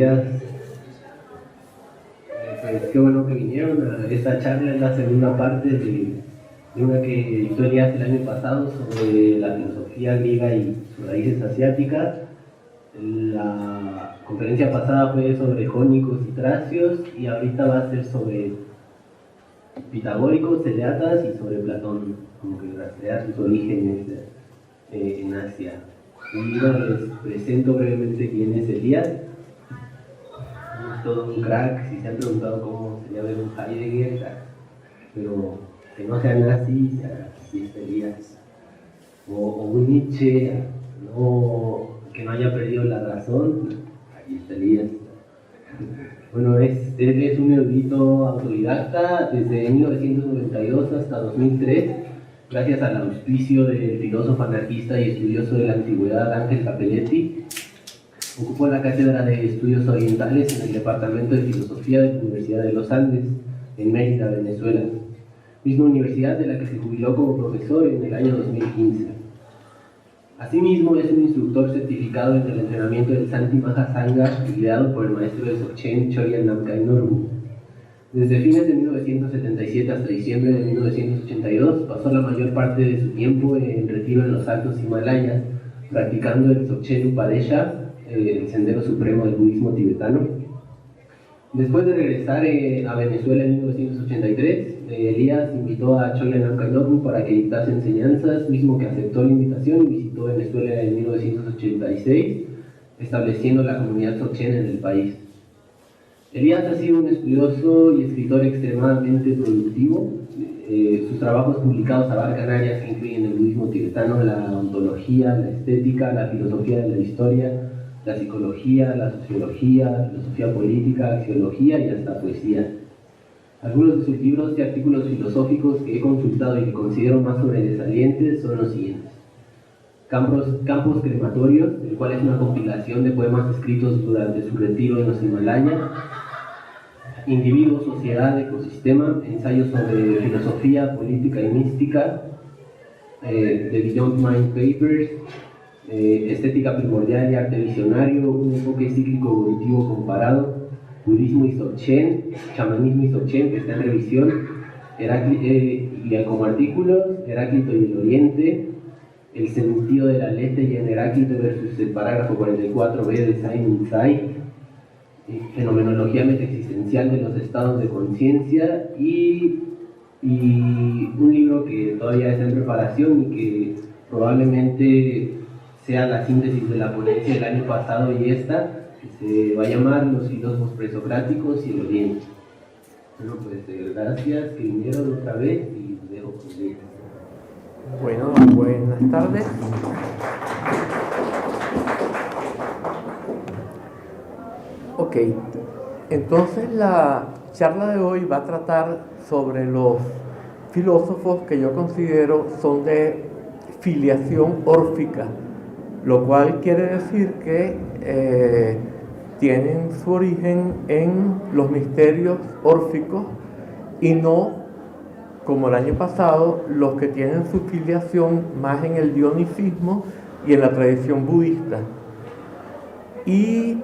días. Pues qué bueno que vinieron a esta charla, es la segunda parte de una que dictó Elías el año pasado sobre la filosofía griega y sus raíces asiáticas. La conferencia pasada fue sobre jónicos y tracios, y ahorita va a ser sobre pitagóricos, eleatas y sobre Platón, como que rastrear sus orígenes en Asia. Y bueno, les presento brevemente quién es Elías. Es todo un crack. Si se han preguntado cómo sería ver un Heidegger, pero que no sea nazi, así es Elías. O un Nietzsche, no, que no haya perdido la razón, ahí está Elías. Bueno, él es un erudito autodidacta desde 1992 hasta 2003, gracias al auspicio del filósofo anarquista y estudioso de la antigüedad Ángel Capelletti. Ocupó la cátedra de Estudios Orientales en el Departamento de Filosofía de la Universidad de los Andes, en Mérida, Venezuela, misma universidad de la que se jubiló como profesor en el año 2015. Asimismo, es un instructor certificado en el entrenamiento del Santi Mahasanga, guiado por el maestro de Dzogchen, Chogyam Namkhai Norbu. Desde fines de 1977 hasta diciembre de 1982, pasó la mayor parte de su tiempo en retiro en los altos Himalayas, practicando el Dzogchen Upadesha, el sendero supremo del budismo tibetano. Después de regresar a Venezuela en 1983, Elías invitó a Chogyam Namkhai Norbu para que dictase enseñanzas, mismo que aceptó la invitación y visitó Venezuela en 1986, estableciendo la comunidad Dzogchen en el país. Elías ha sido un estudioso y escritor extremadamente productivo. Sus trabajos publicados abarcan áreas que incluyen el budismo tibetano, la ontología, la estética, la filosofía de la historia, la psicología, la sociología, filosofía política, axiología y hasta poesía. Algunos de sus libros y artículos filosóficos que he consultado y que considero más sobresalientes son los siguientes: Campos Crematorios, el cual es una compilación de poemas escritos durante su retiro en los Himalayas; Individuo, Sociedad, Ecosistema, ensayos sobre filosofía, política y mística, The Beyond Mind Papers, Estética Primordial y Arte Visionario, un enfoque cíclico evolutivo comparado, Budismo y Dzogchen, Chamanismo y Dzogchen, que está en revisión, y como artículos, Heráclito y el Oriente, El sentido de la letra y en Heráclito versus el parágrafo 44b de Simon Tsai, Fenomenología metaexistencial de los estados de conciencia, y un libro que todavía está en preparación y que probablemente sea la síntesis de la ponencia del año pasado y esta, que se va a llamar Los filósofos presocráticos y el Oriente. Bueno, pues gracias que vinieron otra vez y los dejo con ellos. Bueno, buenas tardes. Ok, entonces la charla de hoy va a tratar sobre los filósofos que yo considero son de filiación órfica, lo cual quiere decir que tienen su origen en los misterios órficos y no, como el año pasado, los que tienen su filiación más en el dionisismo y en la tradición budista. Y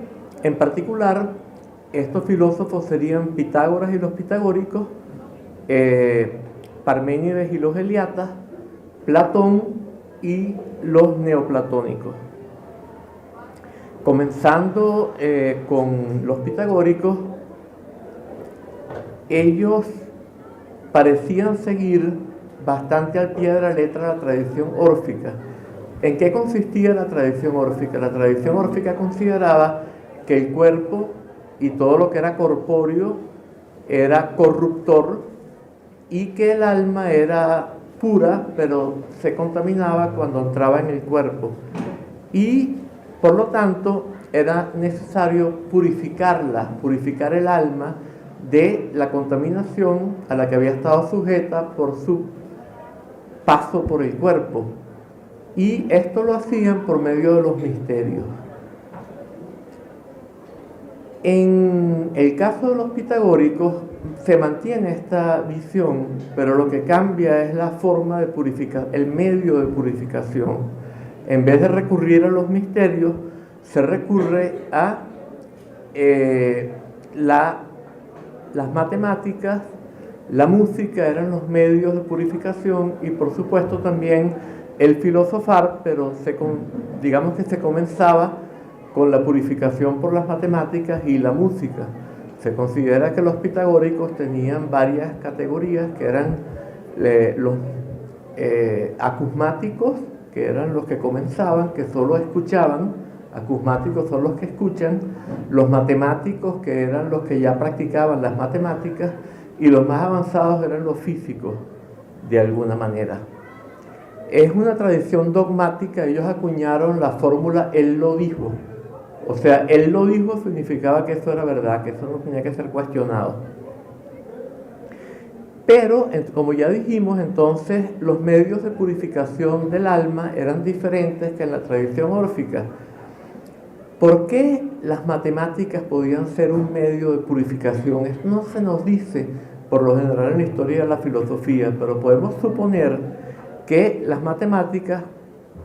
en particular, estos filósofos serían Pitágoras y los pitagóricos, Parménides y los eleatas, Platón y los neoplatónicos. Comenzando con los pitagóricos, ellos parecían seguir bastante al pie de la letra la tradición órfica. ¿En qué consistía la tradición órfica? La tradición órfica consideraba que el cuerpo y todo lo que era corpóreo era corruptor y que el alma era pura, pero se contaminaba cuando entraba en el cuerpo. Y por lo tanto era necesario purificarla, purificar el alma de la contaminación a la que había estado sujeta por su paso por el cuerpo. Y esto lo hacían por medio de los misterios. En el caso de los pitagóricos se mantiene esta visión, pero lo que cambia es la forma de purificar, el medio de purificación. En vez de recurrir a los misterios, se recurre a las matemáticas, la música eran los medios de purificación y por supuesto también el filosofar, pero digamos que se comenzaba con la purificación por las matemáticas y la música. Se considera que los pitagóricos tenían varias categorías, que eran los acusmáticos, que eran los que comenzaban, que solo escuchaban. Acusmáticos son los que escuchan, los matemáticos, que eran los que ya practicaban las matemáticas, y los más avanzados eran los físicos, de alguna manera. Es una tradición dogmática. Ellos acuñaron la fórmula él lo dijo. O sea, él lo dijo significaba que eso era verdad, que eso no tenía que ser cuestionado. Pero, como ya dijimos, entonces los medios de purificación del alma eran diferentes que en la tradición órfica. ¿Por qué las matemáticas podían ser un medio de purificación? Esto no se nos dice por lo general en la historia de la filosofía, pero podemos suponer que las matemáticas,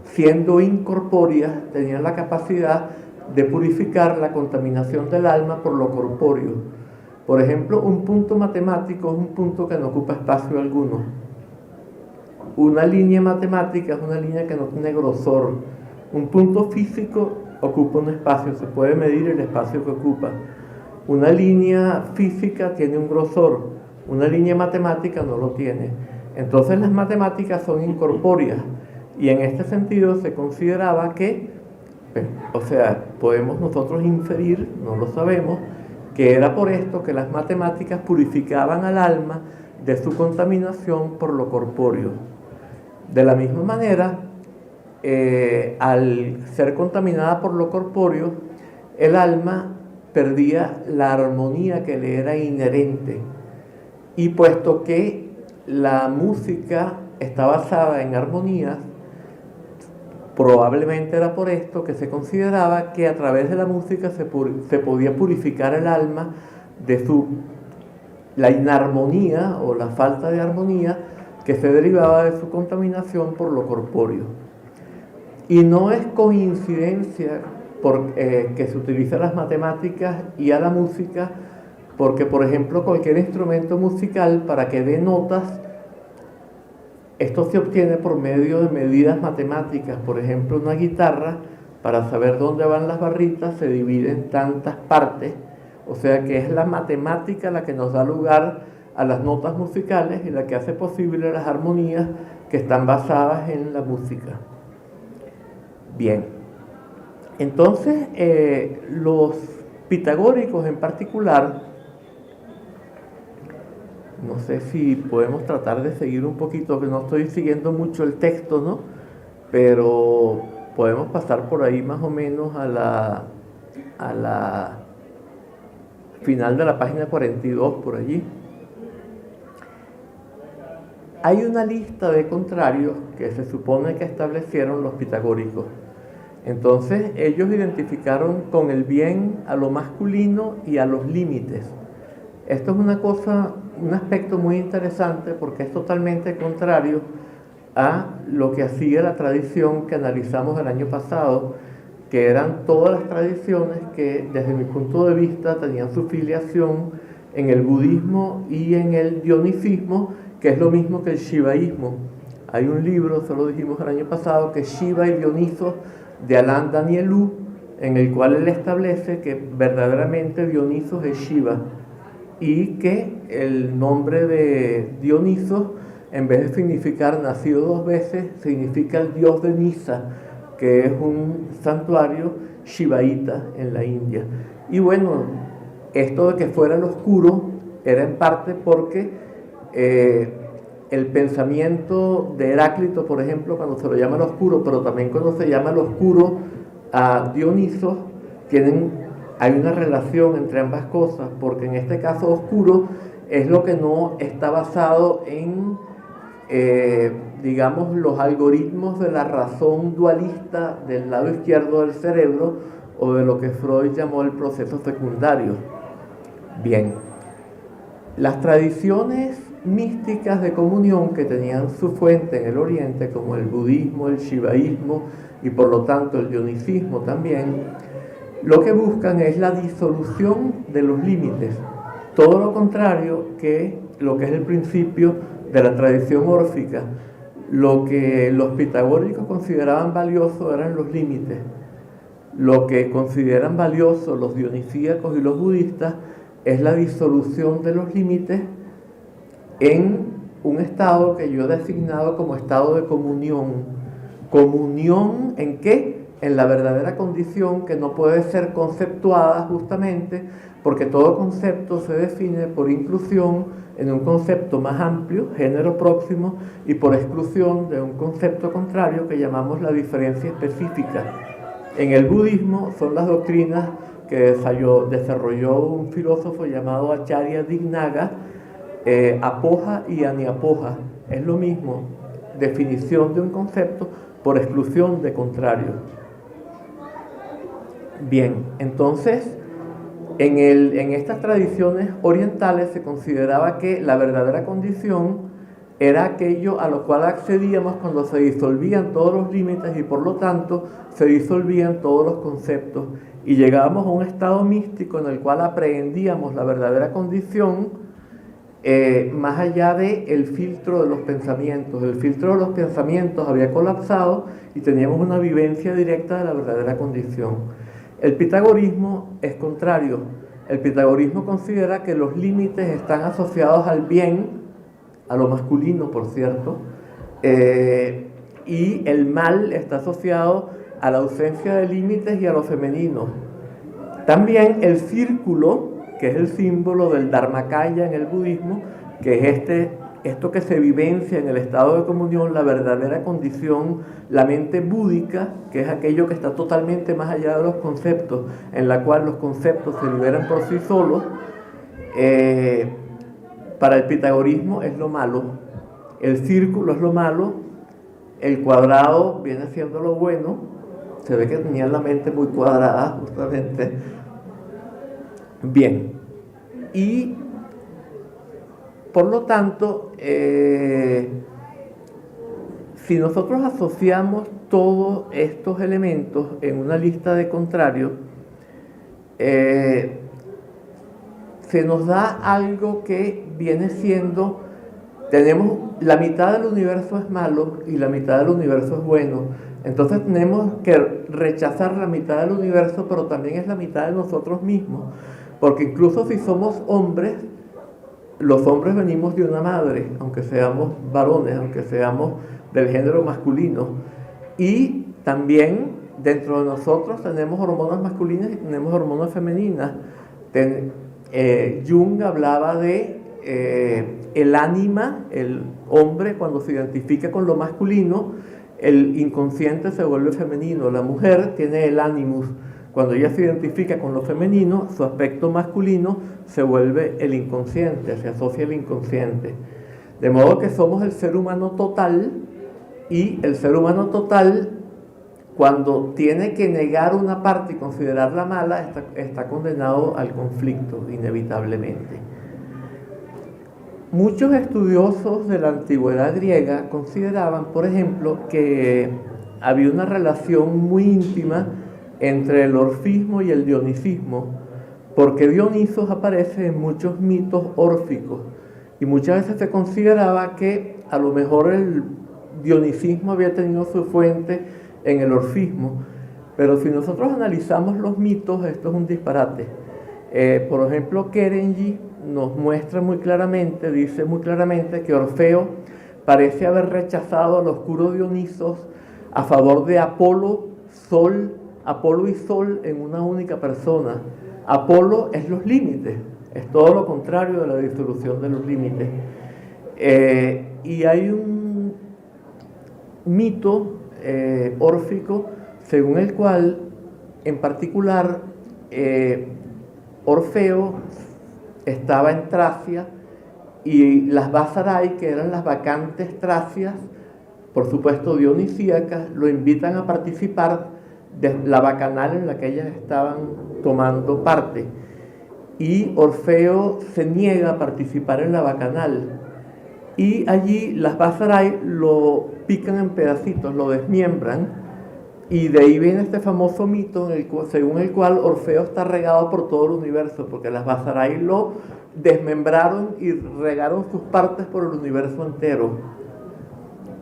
siendo incorpóreas, tenían la capacidad de purificar la contaminación del alma por lo corpóreo. Por ejemplo, un punto matemático es un punto que no ocupa espacio alguno. Una línea matemática es una línea que no tiene grosor. Un punto físico ocupa un espacio, se puede medir el espacio que ocupa. Una línea física tiene un grosor, una línea matemática no lo tiene. Entonces las matemáticas son incorpóreas y en este sentido se consideraba que, o sea, podemos nosotros inferir, no lo sabemos, que era por esto que las matemáticas purificaban al alma de su contaminación por lo corpóreo. De la misma manera, al ser contaminada por lo corpóreo, el alma perdía la armonía que le era inherente. Y puesto que la música está basada en armonías, probablemente era por esto que se consideraba que a través de la música se podía purificar el alma de la inarmonía o la falta de armonía que se derivaba de su contaminación por lo corpóreo. Y no es coincidencia que se utilizan las matemáticas y a la música, porque por ejemplo cualquier instrumento musical, para que dé notas, esto se obtiene por medio de medidas matemáticas. Por ejemplo, una guitarra, para saber dónde van las barritas, se divide en tantas partes, o sea que es la matemática la que nos da lugar a las notas musicales y la que hace posible las armonías que están basadas en la música. Bien, entonces los pitagóricos en particular, no sé si podemos tratar de seguir un poquito, que no estoy siguiendo mucho el texto, ¿no? Pero podemos pasar por ahí más o menos a la final de la página 42, por allí. Hay una lista de contrarios que se supone que establecieron los pitagóricos. Entonces ellos identificaron con el bien a lo masculino y a los límites. Esto es un aspecto muy interesante porque es totalmente contrario a lo que hacía la tradición que analizamos el año pasado, que eran todas las tradiciones que desde mi punto de vista tenían su filiación en el budismo y en el dionisismo, que es lo mismo que el shivaísmo. Hay un libro, se lo dijimos el año pasado, que es Shiva y Dionisos, de Alain Danielou, en el cual él establece que verdaderamente Dionisos es Shiva y que el nombre de Dionisos, en vez de significar nacido dos veces, significa el dios de Nisa, que es un santuario shivaíta en la India. Y bueno, esto de que fuera el oscuro era en parte porque el pensamiento de Heráclito, por ejemplo, cuando se lo llama el oscuro, pero también cuando se llama el oscuro a Dionisos, hay una relación entre ambas cosas, porque en este caso oscuro es lo que no está basado en, digamos, los algoritmos de la razón dualista del lado izquierdo del cerebro o de lo que Freud llamó el proceso secundario. Bien, las tradiciones místicas de comunión que tenían su fuente en el Oriente, como el budismo, el shivaísmo y por lo tanto el dionisismo también, lo que buscan es la disolución de los límites, todo lo contrario que lo que es el principio de la tradición órfica. Lo que los pitagóricos consideraban valioso eran los límites. Lo que consideran valioso los dionisíacos y los budistas es la disolución de los límites en un estado que yo he designado como estado de comunión. ¿Comunión en qué? En la verdadera condición que no puede ser conceptuada justamente porque todo concepto se define por inclusión en un concepto más amplio, género próximo, y por exclusión de un concepto contrario que llamamos la diferencia específica. En el budismo son las doctrinas que desarrolló un filósofo llamado Acharya Dignaga, apoja y aniapoja. Es lo mismo, definición de un concepto por exclusión de contrario. Bien, entonces, en estas tradiciones orientales se consideraba que la verdadera condición era aquello a lo cual accedíamos cuando se disolvían todos los límites y por lo tanto se disolvían todos los conceptos y llegábamos a un estado místico en el cual aprehendíamos la verdadera condición más allá del filtro de los pensamientos. El filtro de los pensamientos había colapsado y teníamos una vivencia directa de la verdadera condición. El pitagorismo es contrario. El pitagorismo considera que los límites están asociados al bien, a lo masculino, por cierto, y el mal está asociado a la ausencia de límites y a lo femenino. También el círculo, que es el símbolo del Dharmakaya en el budismo, que es esto que se vivencia en el estado de comunión, la verdadera condición, la mente búdica, que es aquello que está totalmente más allá de los conceptos, en la cual los conceptos se liberan por sí solos. Para el pitagorismo es lo malo, el círculo es lo malo, el cuadrado viene siendo lo bueno. Se ve que tenían la mente muy cuadrada justamente. Bien, y por lo tanto, si nosotros asociamos todos estos elementos en una lista de contrarios, se nos da algo que viene siendo, tenemos la mitad del universo es malo y la mitad del universo es bueno. Entonces tenemos que rechazar la mitad del universo, pero también es la mitad de nosotros mismos. Porque incluso si somos hombres, los hombres venimos de una madre, aunque seamos varones, aunque seamos del género masculino. Y también dentro de nosotros tenemos hormonas masculinas y tenemos hormonas femeninas. Jung hablaba de el ánima, el hombre cuando se identifica con lo masculino, el inconsciente se vuelve femenino. La mujer tiene el ánimus. Cuando ella se identifica con lo femenino, su aspecto masculino se vuelve el inconsciente, se asocia al inconsciente. De modo que somos el ser humano total, y el ser humano total, cuando tiene que negar una parte y considerarla mala, está condenado al conflicto, inevitablemente. Muchos estudiosos de la antigüedad griega consideraban, por ejemplo, que había una relación muy íntima entre el orfismo y el dionisismo, porque Dionisos aparece en muchos mitos órficos y muchas veces se consideraba que a lo mejor el dionisismo había tenido su fuente en el orfismo, pero si nosotros analizamos los mitos, esto es un disparate. Por ejemplo, Kerenji nos muestra muy claramente, dice muy claramente que Orfeo parece haber rechazado al oscuro Dionisos a favor de Apolo y Sol en una única persona. Apolo es los límites, es todo lo contrario de la disolución de los límites. Y hay un mito órfico según el cual, en particular, Orfeo estaba en Tracia y las Basarai, que eran las bacantes tracias, por supuesto dionisíacas, lo invitan a participar de la bacanal en la que ellas estaban tomando parte. Y Orfeo se niega a participar en la bacanal. Y allí las Basarai lo pican en pedacitos, lo desmiembran Y de ahí viene este famoso mito según el cual Orfeo está regado por todo el universo, porque las Basarai lo desmembraron y regaron sus partes por el universo entero.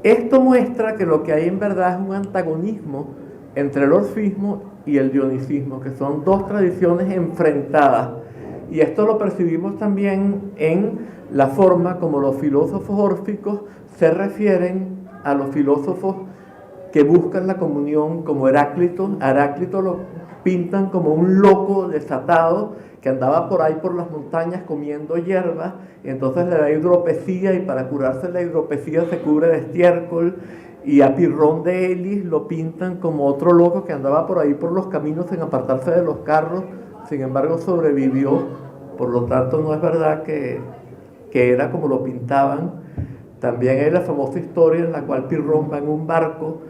Esto muestra que lo que hay en verdad es un antagonismo entre el orfismo y el dionisismo, que son dos tradiciones enfrentadas. Y esto lo percibimos también en la forma como los filósofos órficos se refieren a los filósofos que buscan la comunión, como Heráclito. A Heráclito lo pintan como un loco desatado que andaba por ahí por las montañas comiendo hierbas, y entonces le da hidropesía, y para curarse la hidropesía se cubre de estiércol. Y a Pirrón de Elis lo pintan como otro loco que andaba por ahí por los caminos sin apartarse de los carros, sin embargo sobrevivió, por lo tanto no es verdad que era como lo pintaban. También hay la famosa historia en la cual Pirrón va en un barco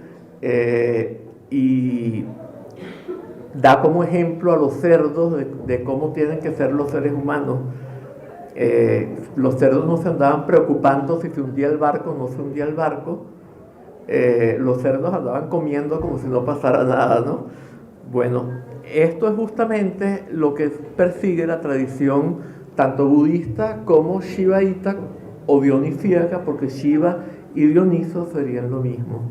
y da como ejemplo a los cerdos de cómo tienen que ser los seres humanos. Los cerdos no se andaban preocupando si se hundía el barco o no se hundía el barco. Los cerdos andaban comiendo como si no pasara nada, ¿no? Bueno, esto es justamente lo que persigue la tradición tanto budista como shivaíta o dionisíaca, porque Shiva y Dioniso serían lo mismo.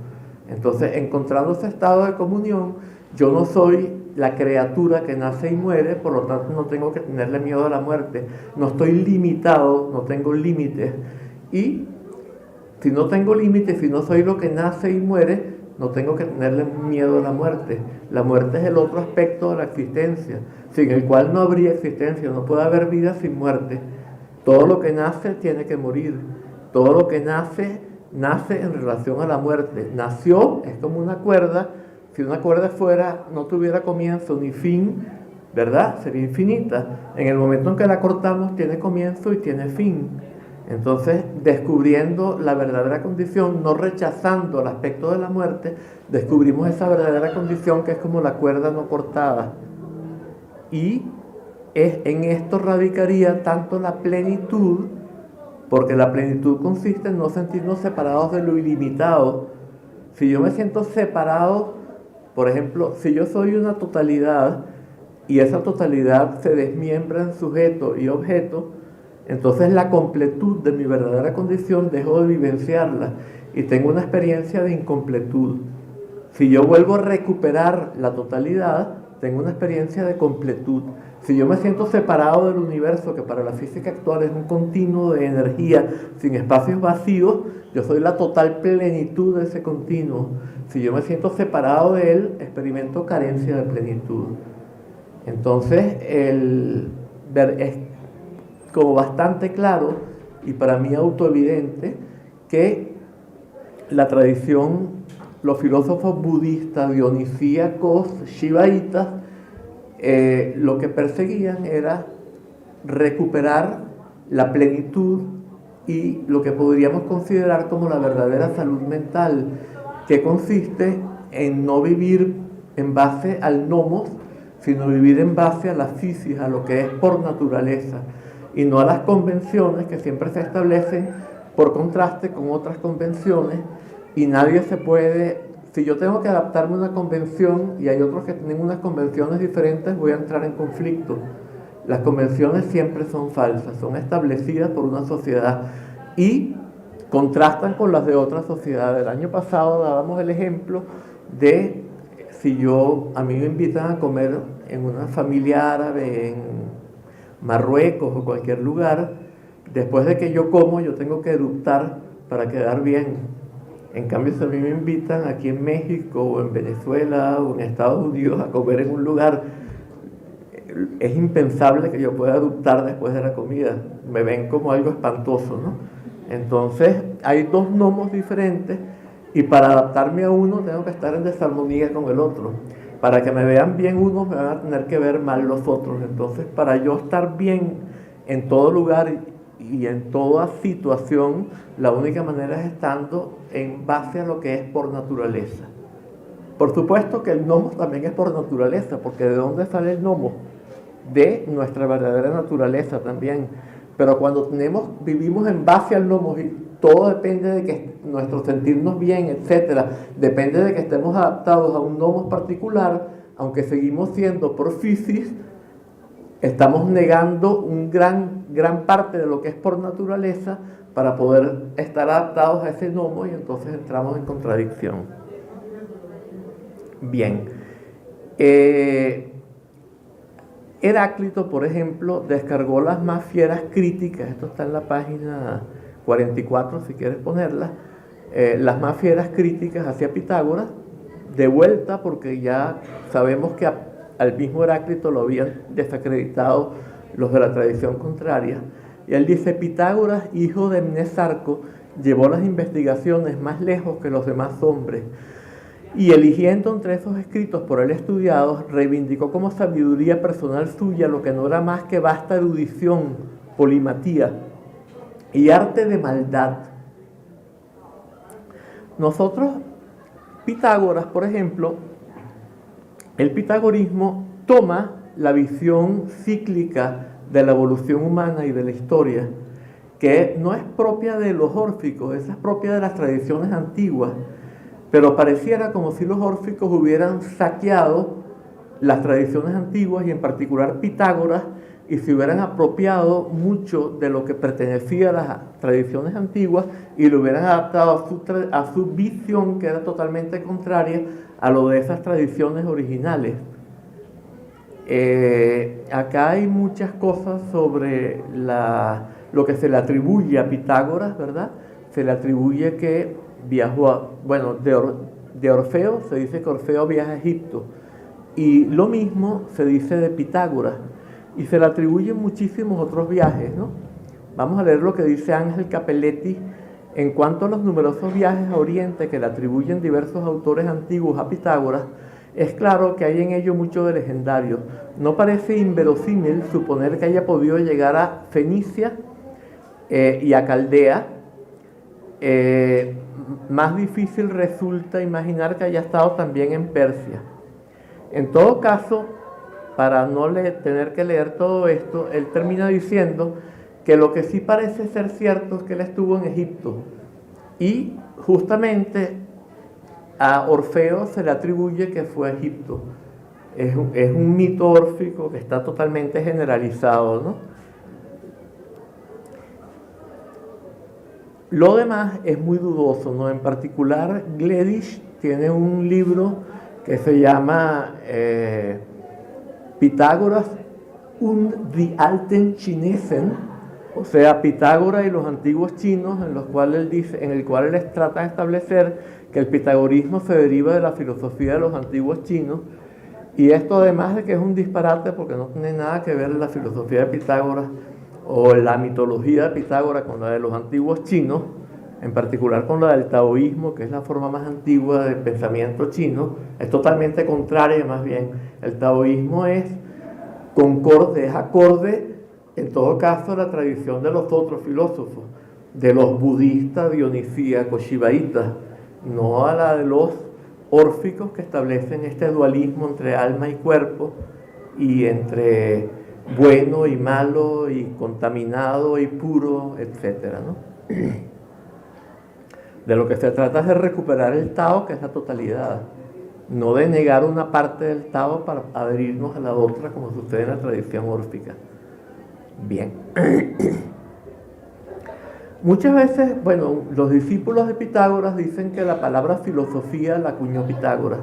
Entonces, encontrando ese estado de comunión, yo no soy la criatura que nace y muere, por lo tanto no tengo que tenerle miedo a la muerte. No estoy limitado, no tengo límites. Y si no tengo límites, si no soy lo que nace y muere, no tengo que tenerle miedo a la muerte. La muerte es el otro aspecto de la existencia, sin el cual no habría existencia. No puede haber vida sin muerte. Todo lo que nace tiene que morir. Todo lo que nace en relación a la muerte. Nació, es como una cuerda. Si una cuerda no tuviera comienzo ni fin, ¿verdad? Sería infinita. En el momento en que la cortamos, tiene comienzo y tiene fin. Entonces, descubriendo la verdadera condición, no rechazando el aspecto de la muerte, descubrimos esa verdadera condición que es como la cuerda no cortada. Y en esto radicaría tanto la plenitud, porque la plenitud consiste en no sentirnos separados de lo ilimitado. Si yo me siento separado, por ejemplo, si yo soy una totalidad y esa totalidad se desmiembra en sujeto y objeto, entonces la completud de mi verdadera condición dejo de vivenciarla y tengo una experiencia de incompletud. Si yo vuelvo a recuperar la totalidad, tengo una experiencia de completud. Si yo me siento separado del universo, que para la física actual es un continuo de energía sin espacios vacíos, yo soy la total plenitud de ese continuo. Si yo me siento separado de él, experimento carencia de plenitud. Entonces, es como bastante claro y para mí autoevidente que la tradición, los filósofos budistas, dionisíacos, shivaítas, lo que perseguían era recuperar la plenitud y lo que podríamos considerar como la verdadera salud mental, que consiste en no vivir en base al nomos, sino vivir en base a la physis, a lo que es por naturaleza, y no a las convenciones que siempre se establecen por contraste con otras convenciones, y nadie se puede. Si yo tengo que adaptarme a una convención y hay otros que tienen unas convenciones diferentes, voy a entrar en conflicto. Las convenciones siempre son falsas, son establecidas por una sociedad y contrastan con las de otras sociedades. El año pasado dábamos el ejemplo de si a mí me invitan a comer en una familia árabe en Marruecos o cualquier lugar, después de que yo como, yo tengo que eructar para quedar bien. En cambio, si a mí me invitan aquí en México o en Venezuela o en Estados Unidos a comer en un lugar, es impensable que yo pueda eructar después de la comida. Me ven como algo espantoso, ¿no? Entonces, hay dos nomos diferentes y para adaptarme a uno tengo que estar en desarmonía con el otro. Para que me vean bien unos, me van a tener que ver mal los otros. Entonces, para yo estar bien en todo lugar y en toda situación, la única manera es estando en base a lo que es por naturaleza. Por supuesto que el nomos también es por naturaleza, porque ¿de dónde sale el nomos? De nuestra verdadera naturaleza también. Pero cuando vivimos en base al nomos y todo depende de que nuestro sentirnos bien, etcétera, depende de que estemos adaptados a un nomos particular, aunque seguimos siendo por physis, estamos negando un gran parte de lo que es por naturaleza para poder estar adaptados a ese nomos y entonces entramos en contradicción. Bien. Heráclito, por ejemplo, descargó las más fieras críticas, esto está en la página 44 si quieres ponerla, las más fieras críticas hacia Pitágoras, de vuelta porque ya sabemos que al mismo Heráclito lo habían desacreditado los de la tradición contraria. Y él dice: Pitágoras, hijo de Mnesarco, llevó las investigaciones más lejos que los demás hombres, y eligiendo entre esos escritos por él estudiados, reivindicó como sabiduría personal suya lo que no era más que vasta erudición, polimatía y arte de maldad. Nosotros, Pitágoras, por ejemplo, el pitagorismo toma la visión cíclica de la evolución humana y de la historia, que no es propia de los órficos, esa es propia de las tradiciones antiguas, pero pareciera como si los órficos hubieran saqueado las tradiciones antiguas y en particular Pitágoras, y se hubieran apropiado mucho de lo que pertenecía a las tradiciones antiguas y lo hubieran adaptado a su visión, que era totalmente contraria a lo de esas tradiciones originales. Acá hay muchas cosas sobre lo que se le atribuye a Pitágoras, ¿verdad? Se le atribuye que viajó, de Orfeo se dice que Orfeo viaja a Egipto, y lo mismo se dice de Pitágoras, y se le atribuyen muchísimos otros viajes, ¿no? Vamos a leer lo que dice Ángel Capelletti en cuanto a los numerosos viajes a Oriente que le atribuyen diversos autores antiguos a Pitágoras. Es claro que hay en ello mucho de legendario. No parece inverosímil suponer que haya podido llegar a Fenicia y a Caldea. Más difícil resulta imaginar que haya estado también en Persia. En todo caso, para no tener que leer todo esto, él termina diciendo que lo que sí parece ser cierto es que él estuvo en Egipto, y justamente a Orfeo se le atribuye que fue a Egipto. Es un mito órfico que está totalmente generalizado, ¿no? Lo demás es muy dudoso, ¿no? En particular, Gleditsch tiene un libro que se llama Pitágoras und die alten Chinesen, o sea, Pitágoras y los antiguos chinos, en el cual él trata de establecer que el pitagorismo se deriva de la filosofía de los antiguos chinos, y esto además de que es un disparate porque no tiene nada que ver la filosofía de Pitágoras o la mitología de Pitágoras con la de los antiguos chinos, en particular con la del taoísmo, que es la forma más antigua del pensamiento chino, es totalmente contraria. Más bien, el taoísmo es acorde, en todo caso, a la tradición de los otros filósofos, de los budistas, dionisíacos, shivaitas, no a la de los órficos, que establecen este dualismo entre alma y cuerpo, y entre bueno y malo, y contaminado y puro, etcétera, ¿no? De lo que se trata es de recuperar el Tao, que es la totalidad, no de negar una parte del Tao para adherirnos a la otra, como sucede en la tradición órfica. Bien. Muchas veces, los discípulos de Pitágoras dicen que la palabra filosofía la acuñó Pitágoras,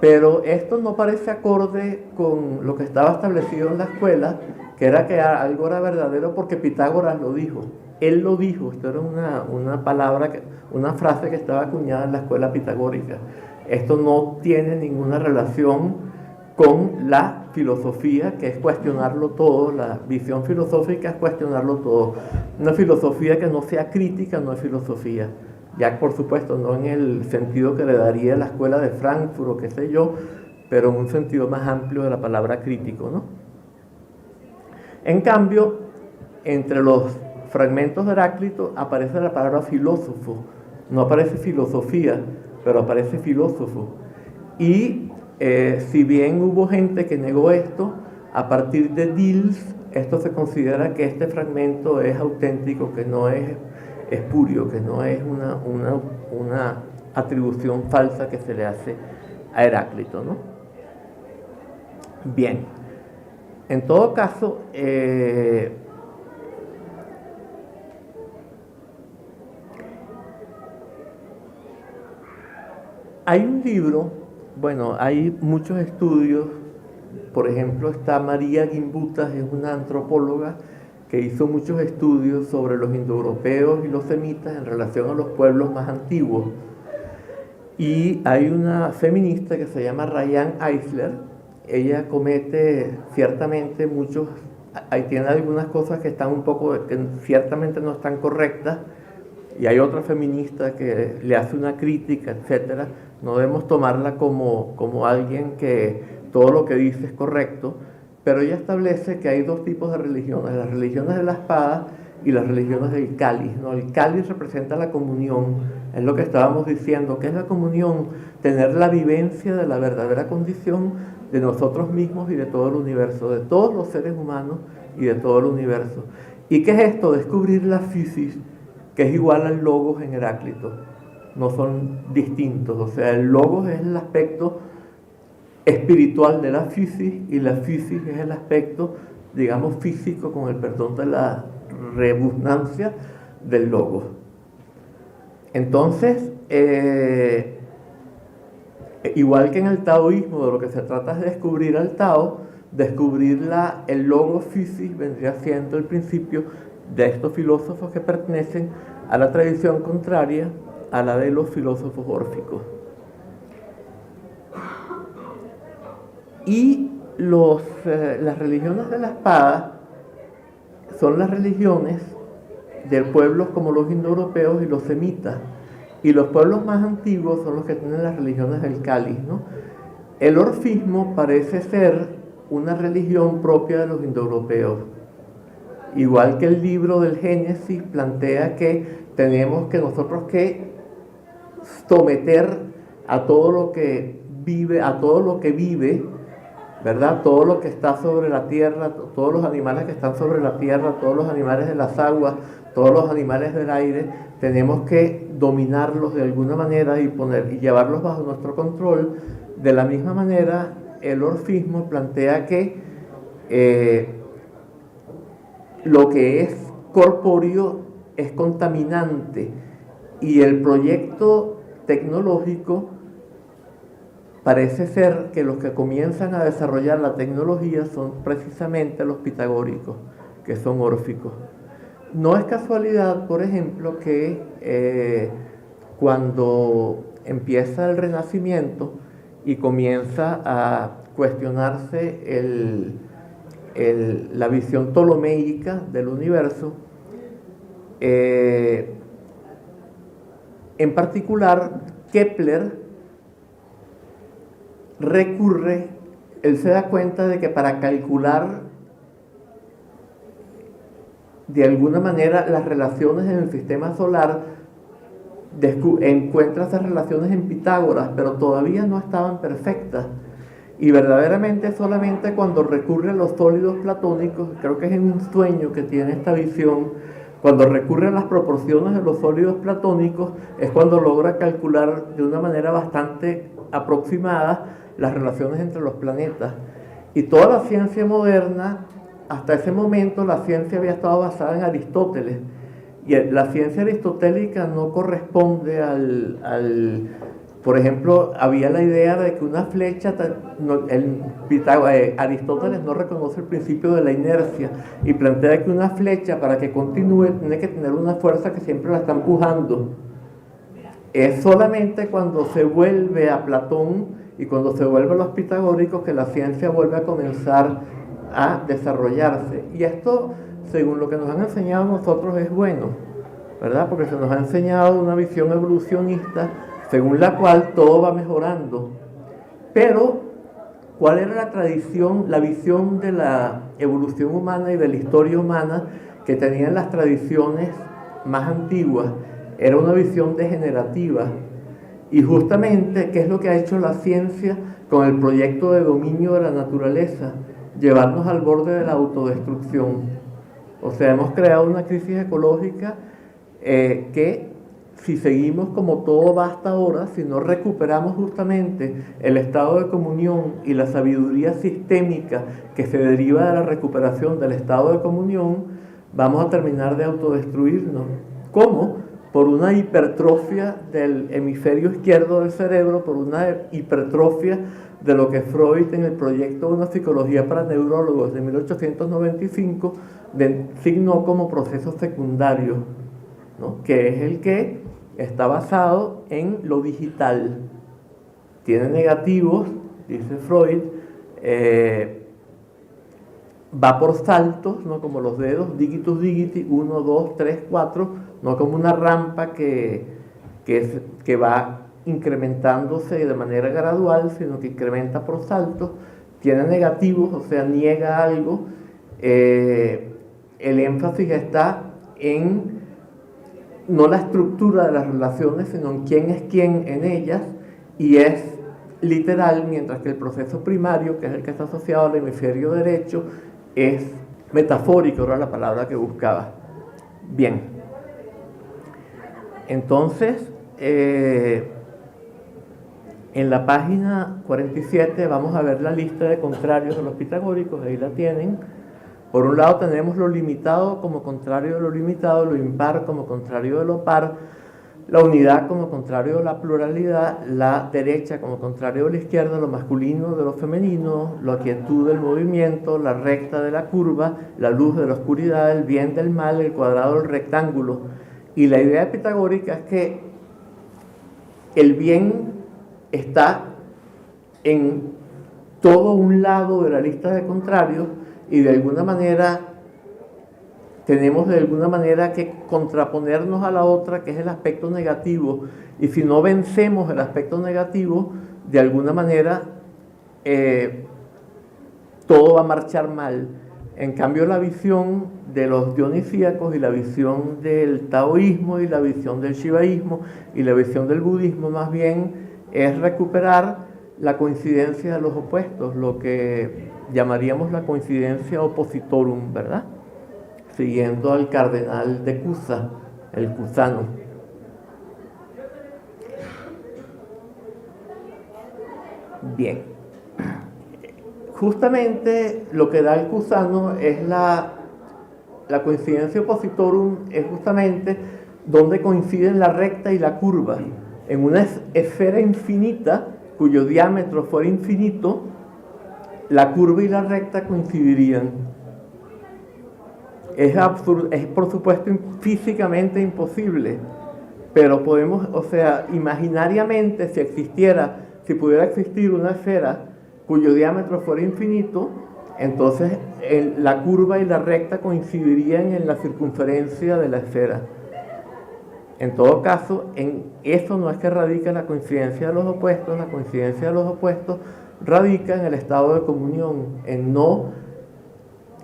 pero esto no parece acorde con lo que estaba establecido en la escuela, que era que algo era verdadero porque Pitágoras lo dijo. Él lo dijo. Esto era una frase que estaba acuñada en la escuela pitagórica. Esto no tiene ninguna relación con la filosofía, que es cuestionarlo todo. La visión filosófica es cuestionarlo todo. Una filosofía que no sea crítica no es filosofía. Ya, por supuesto, no en el sentido que le daría la escuela de Frankfurt o qué sé yo, pero en un sentido más amplio de la palabra crítico, ¿no? En cambio, entre los fragmentos de Heráclito aparece la palabra filósofo. No aparece filosofía, pero aparece filósofo. Y si bien hubo gente que negó esto, a partir de Diels esto se considera que este fragmento es auténtico, que no es espurio, que no es una atribución falsa que se le hace a Heráclito, ¿no? Bien, en todo caso, hay un libro, bueno, hay muchos estudios, por ejemplo está María Gimbutas, es una antropóloga que hizo muchos estudios sobre los indoeuropeos y los semitas en relación a los pueblos más antiguos. Y hay una feminista que se llama Ryan Eisler. Ella comete ciertamente ahí tiene algunas cosas que están un poco, que ciertamente no están correctas, y hay otra feminista que le hace una crítica, etcétera. No debemos tomarla como alguien que todo lo que dice es correcto, pero ella establece que hay dos tipos de religiones: las religiones de la espada y las religiones del cáliz, ¿no? El cáliz representa la comunión, es lo que estábamos diciendo. ¿Qué es la comunión? Tener la vivencia de la verdadera condición de nosotros mismos y de todo el universo, de todos los seres humanos y de todo el universo. ¿Y qué es esto? Descubrir la physis, que es igual al logos en Heráclito. No son distintos, o sea, el logos es el aspecto espiritual de la physis y la physis es el aspecto, digamos, físico, con el perdón de la redundancia, del logos. Entonces, igual que en el taoísmo, de lo que se trata es de descubrir al Tao, descubrir el logos physis vendría siendo el principio de estos filósofos que pertenecen a la tradición contraria a la de los filósofos órficos. Y las religiones de la espada son las religiones de pueblos como los indoeuropeos y los semitas, y los pueblos más antiguos son los que tienen las religiones del cáliz, ¿no? El orfismo parece ser una religión propia de los indoeuropeos, igual que el libro del Génesis plantea que tenemos que nosotros que someter a todo lo que vive, ¿verdad? Todo lo que está sobre la tierra, todos los animales que están sobre la tierra, todos los animales de las aguas, todos los animales del aire, tenemos que dominarlos de alguna manera y llevarlos bajo nuestro control. De la misma manera, el orfismo plantea que lo que es corpóreo es contaminante, y el proyecto tecnológico parece ser que los que comienzan a desarrollar la tecnología son precisamente los pitagóricos, que son órficos. No es casualidad, por ejemplo, que cuando empieza el Renacimiento y comienza a cuestionarse la visión ptolomeica del universo, en particular Kepler él se da cuenta de que para calcular de alguna manera las relaciones en el sistema solar, encuentra esas relaciones en Pitágoras, pero todavía no estaban perfectas. Y verdaderamente solamente cuando recurre a los sólidos platónicos, creo que es en un sueño que tiene esta visión, cuando recurre a las proporciones de los sólidos platónicos, es cuando logra calcular de una manera bastante aproximada las relaciones entre los planetas. Y toda la ciencia moderna, hasta ese momento, la ciencia había estado basada en Aristóteles, y la ciencia aristotélica no corresponde por ejemplo, había la idea de que una flecha, Aristóteles no reconoce el principio de la inercia y plantea que una flecha, para que continúe, tiene que tener una fuerza que siempre la está empujando. Es solamente cuando se vuelve a Platón y cuando se vuelve a los pitagóricos que la ciencia vuelve a comenzar a desarrollarse. Y esto, según lo que nos han enseñado nosotros, es bueno, ¿verdad? Porque se nos ha enseñado una visión evolucionista según la cual todo va mejorando. Pero, ¿cuál era la tradición, la visión de la evolución humana y de la historia humana que tenían las tradiciones más antiguas? Era una visión degenerativa. Y justamente, ¿qué es lo que ha hecho la ciencia con el proyecto de dominio de la naturaleza? llevarnos al borde de la autodestrucción. O sea, hemos creado una crisis ecológica que, si seguimos como todo va hasta ahora, si no recuperamos justamente el estado de comunión y la sabiduría sistémica que se deriva de la recuperación del estado de comunión, vamos a terminar de autodestruirnos. ¿Cómo? Por una hipertrofia del hemisferio izquierdo del cerebro, por una hipertrofia de lo que Freud, en el proyecto de una psicología para neurólogos de 1895, designó como proceso secundario, ¿no? Que es el que está basado en lo digital. Tiene negativos, dice Freud, va por saltos, ¿no? Como los dedos, digitus digiti, 1, 2, 3, 4, no como una rampa que va incrementándose de manera gradual, sino que incrementa por saltos. Tiene negativos, o sea, niega algo. El énfasis está en no la estructura de las relaciones, sino en quién es quién en ellas, y es literal, mientras que el proceso primario, que es el que está asociado al hemisferio derecho, es metafórico, era la palabra que buscaba. Bien. Entonces, en la página 47 vamos a ver la lista de contrarios de los pitagóricos, ahí la tienen. Por un lado tenemos lo limitado como contrario de lo limitado, lo impar como contrario de lo par, la unidad como contrario de la pluralidad, la derecha como contrario de la izquierda, lo masculino de lo femenino, la quietud del movimiento, la recta de la curva, la luz de la oscuridad, el bien del mal, el cuadrado del rectángulo. Y la idea pitagórica es que el bien está en todo un lado de la lista de contrarios, y de alguna manera tenemos que contraponernos a la otra, que es el aspecto negativo, y si no vencemos el aspecto negativo, de alguna manera todo va a marchar mal. En cambio, la visión de los dionisíacos y la visión del taoísmo y la visión del shivaísmo y la visión del budismo más bien es recuperar la coincidencia de los opuestos, lo que llamaríamos la coincidencia oppositorum, ¿verdad? Siguiendo al cardenal de Cusa, el cusano. Bien. Justamente lo que da el cusano es la coincidencia oppositorum, es justamente donde coinciden la recta y la curva. En una esfera infinita, cuyo diámetro fuera infinito, la curva y la recta coincidirían. Es absurdo, es por supuesto físicamente imposible, pero podemos, o sea, imaginariamente, si pudiera existir una esfera cuyo diámetro fuera infinito, entonces la curva y la recta coincidirían en la circunferencia de la esfera. En todo caso, en eso no es que radica la coincidencia de los opuestos. La coincidencia de los opuestos radica en el estado de comunión, en no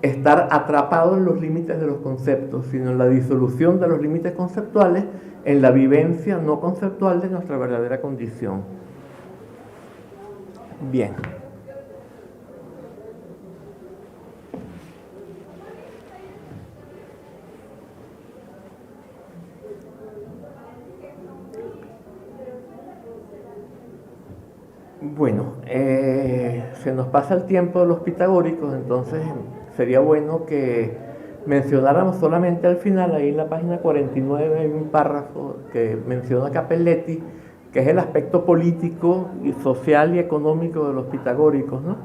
estar atrapado en los límites de los conceptos, sino en la disolución de los límites conceptuales, en la vivencia no conceptual de nuestra verdadera condición. Bien. Bueno, se nos pasa el tiempo de los pitagóricos, entonces sería bueno que mencionáramos solamente al final, ahí en la página 49 hay un párrafo que menciona Capelletti, que es el aspecto político, y social y económico de los pitagóricos, ¿no?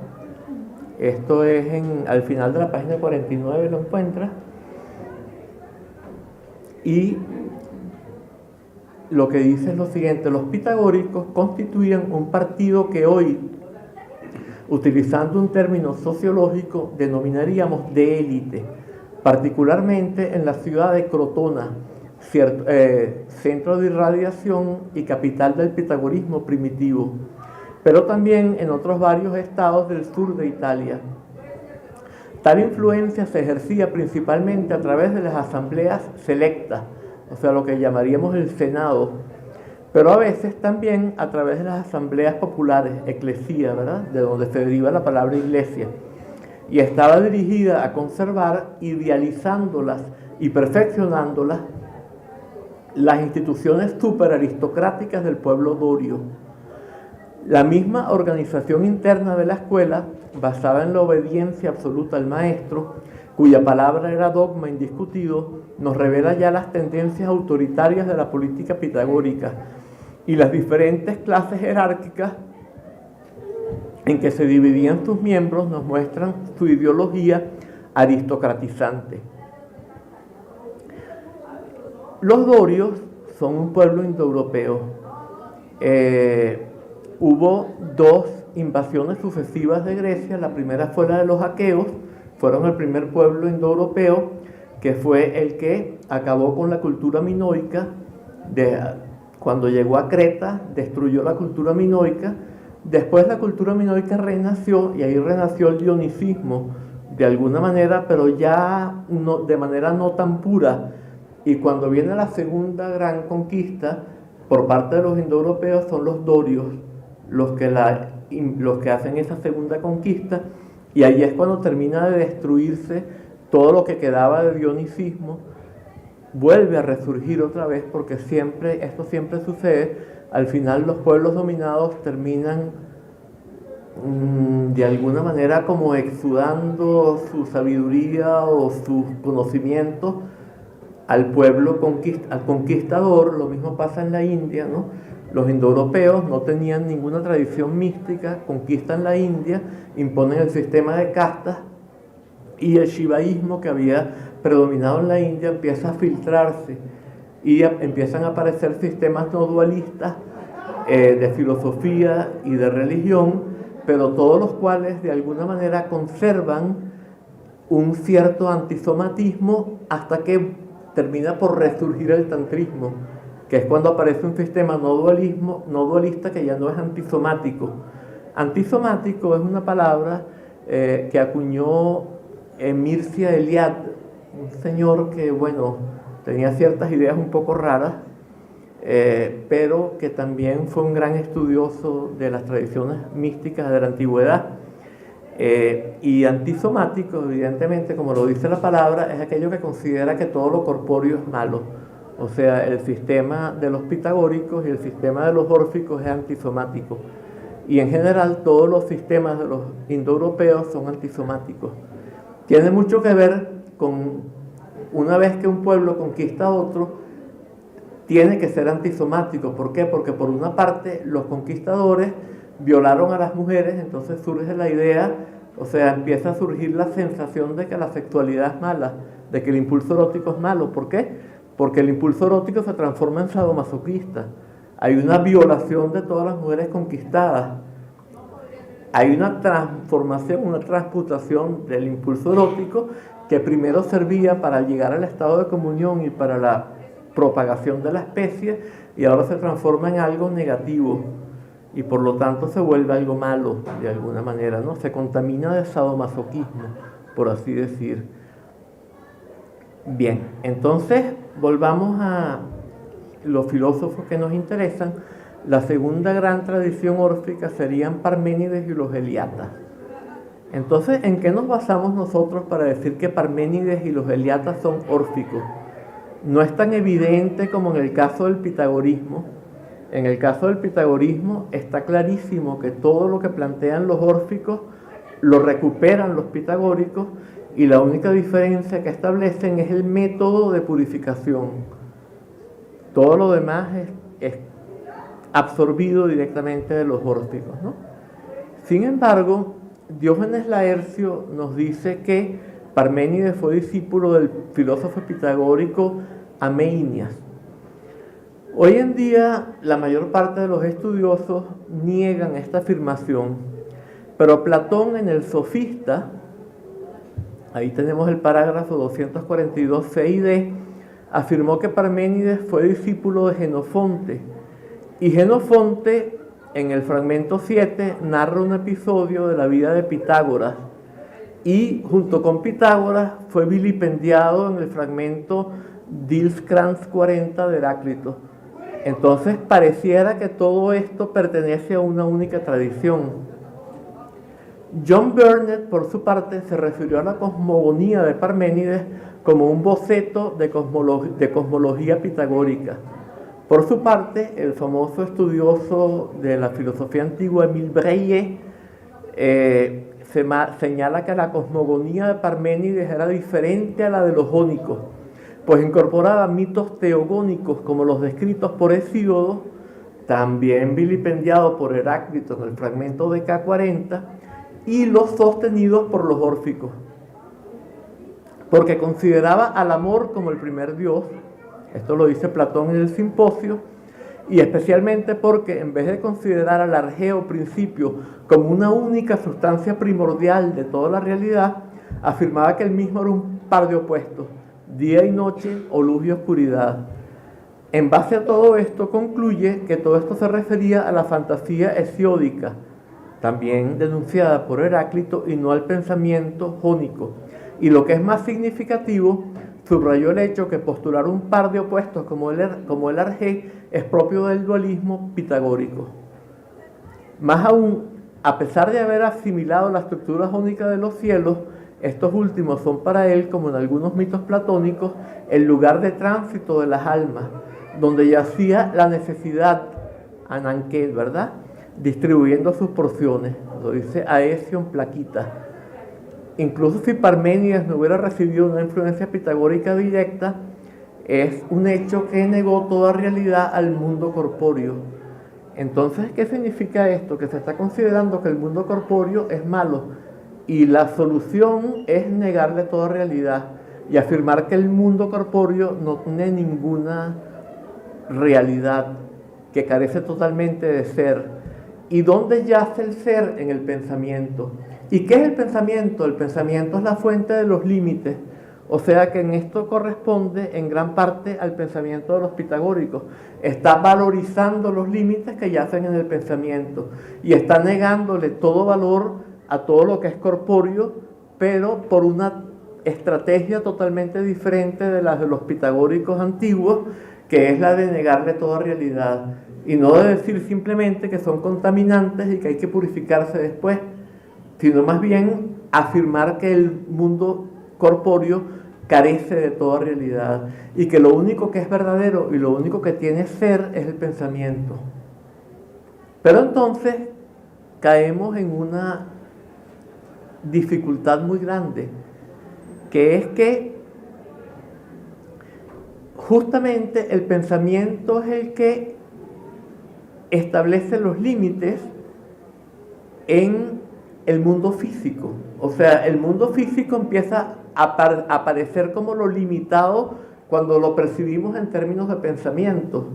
Esto es al final de la página 49, lo encuentras. Y lo que dice es lo siguiente: los pitagóricos constituían un partido que hoy, utilizando un término sociológico, denominaríamos de élite, particularmente en la ciudad de Crotona, centro de irradiación y capital del pitagorismo primitivo, pero también en otros varios estados del sur de Italia. Tal influencia se ejercía principalmente a través de las asambleas selectas, o sea, lo que llamaríamos el Senado, pero a veces también a través de las asambleas populares, eclesía, ¿verdad?, de donde se deriva la palabra iglesia. y estaba dirigida a conservar, idealizándolas y perfeccionándolas, las instituciones superaristocráticas del pueblo dorio. La misma organización interna de la escuela, basada en la obediencia absoluta al maestro, cuya palabra era dogma indiscutido, nos revela ya las tendencias autoritarias de la política pitagórica y las diferentes clases jerárquicas en que se dividían sus miembros nos muestran su ideología aristocratizante. Los dorios son un pueblo indoeuropeo. Hubo dos invasiones sucesivas de Grecia. La primera fue la de los aqueos, fueron el primer pueblo indoeuropeo que fue el que acabó con la cultura minoica. Cuando llegó a Creta, destruyó la cultura minoica. Después la cultura minoica renació, y ahí renació el dionicismo de alguna manera, pero ya no, de manera no tan pura. Y cuando viene la segunda gran conquista por parte de los indoeuropeos, son los dorios los que hacen esa segunda conquista, y ahí es cuando termina de destruirse todo lo que quedaba de dionicismo. Vuelve a resurgir otra vez, porque esto siempre sucede. Al final los pueblos dominados terminan de alguna manera como exudando su sabiduría o sus conocimientos al pueblo al conquistador. Lo mismo pasa en la India, ¿no? Los indoeuropeos no tenían ninguna tradición mística, conquistan la India, imponen el sistema de castas, y el shivaísmo que había predominado en la India empieza a filtrarse y empiezan a aparecer sistemas no dualistas de filosofía y de religión, pero todos los cuales de alguna manera conservan un cierto antisomatismo, hasta que termina por resurgir el tantrismo, que es cuando aparece un sistema no dualista que ya no es antisomático. Antisomático es una palabra que acuñó Mircea Eliade, un señor que, bueno, tenía ciertas ideas un poco raras, pero que también fue un gran estudioso de las tradiciones místicas de la antigüedad. Y antisomático, evidentemente, como lo dice la palabra, es aquello que considera que todo lo corpóreo es malo. O sea, el sistema de los pitagóricos y el sistema de los órficos es antisomático. Y en general todos los sistemas de los indoeuropeos son antisomáticos. Tiene mucho que ver con, una vez que un pueblo conquista a otro, tiene que ser antisomático. ¿Por qué? Porque por una parte los conquistadores violaron a las mujeres, entonces surge la idea, o sea, empieza a surgir la sensación de que la sexualidad es mala, de que el impulso erótico es malo. ¿Por qué? Porque el impulso erótico se transforma en sadomasoquista. Hay una violación de todas las mujeres conquistadas. Hay una transformación, una transmutación del impulso erótico que primero servía para llegar al estado de comunión y para la propagación de la especie, y ahora se transforma en algo negativo y por lo tanto se vuelve algo malo de alguna manera, ¿no? Se contamina de sadomasoquismo, por así decir. Bien, entonces volvamos a los filósofos que nos interesan. La segunda gran tradición órfica serían Parménides y los Eliatas. Entonces, ¿en qué nos basamos nosotros para decir que Parménides y los Eliatas son órficos? No es tan evidente como en el caso del pitagorismo. En el caso del pitagorismo está clarísimo que todo lo que plantean los órficos lo recuperan los pitagóricos, y la única diferencia que establecen es el método de purificación. Todo lo demás es absorbido directamente de los órficos, ¿no? Sin embargo, Diógenes Laercio nos dice que Parménides fue discípulo del filósofo pitagórico Ameinias. Hoy en día la mayor parte de los estudiosos niegan esta afirmación, pero Platón en el Sofista, ahí tenemos el parágrafo 242 C y D, afirmó que Parménides fue discípulo de Jenofonte, y Jenofonte en el fragmento 7 narra un episodio de la vida de Pitágoras, y junto con Pitágoras fue vilipendiado en el fragmento Dioscrans 40 de Heráclito. Entonces pareciera que todo esto pertenece a una única tradición. John Burnett, por su parte, se refirió a la cosmogonía de Parménides como un boceto de cosmología pitagórica. Por su parte, el famoso estudioso de la filosofía antigua, Émile Breillet, señala que la cosmogonía de Parménides era diferente a la de los jónicos, pues incorporaba mitos teogónicos como los descritos por Hesíodo, también vilipendiado por Heráclito en el fragmento de K40, y los sostenidos por los órficos, porque consideraba al amor como el primer dios. Esto lo dice Platón en el Simposio, y especialmente porque en vez de considerar al argeo principio como una única sustancia primordial de toda la realidad, afirmaba que el mismo era un par de opuestos, día y noche o luz y oscuridad. En base a todo esto concluye que todo esto se refería a la fantasía hesiódica, también denunciada por Heráclito, y no al pensamiento jónico. Y lo que es más significativo, subrayó el hecho que postular un par de opuestos como el arjé es propio del dualismo pitagórico. Más aún, a pesar de haber asimilado la estructura jónica de los cielos, estos últimos son para él, como en algunos mitos platónicos, el lugar de tránsito de las almas, donde yacía la necesidad, Ananquel, ¿verdad?, distribuyendo sus porciones. Lo dice Aesion Plaquita. Incluso si Parménides no hubiera recibido una influencia pitagórica directa, es un hecho que negó toda realidad al mundo corpóreo. Entonces, ¿qué significa esto? Que se está considerando que el mundo corpóreo es malo y la solución es negarle toda realidad y afirmar que el mundo corpóreo no tiene ninguna realidad, que carece totalmente de ser. ¿Y dónde yace el ser? En el pensamiento. ¿Y qué es el pensamiento? El pensamiento es la fuente de los límites, o sea que en esto corresponde en gran parte al pensamiento de los pitagóricos. Está valorizando los límites que yacen en el pensamiento y está negándole todo valor a todo lo que es corpóreo, pero por una estrategia totalmente diferente de las de los pitagóricos antiguos, que es la de negarle toda realidad, y no de decir simplemente que son contaminantes y que hay que purificarse después, sino más bien afirmar que el mundo corpóreo carece de toda realidad y que lo único que es verdadero y lo único que tiene ser es el pensamiento. Pero entonces caemos en una dificultad muy grande, que es que justamente el pensamiento es el que establece los límites en el mundo físico. O sea, el mundo físico empieza a aparecer como lo limitado cuando lo percibimos en términos de pensamiento.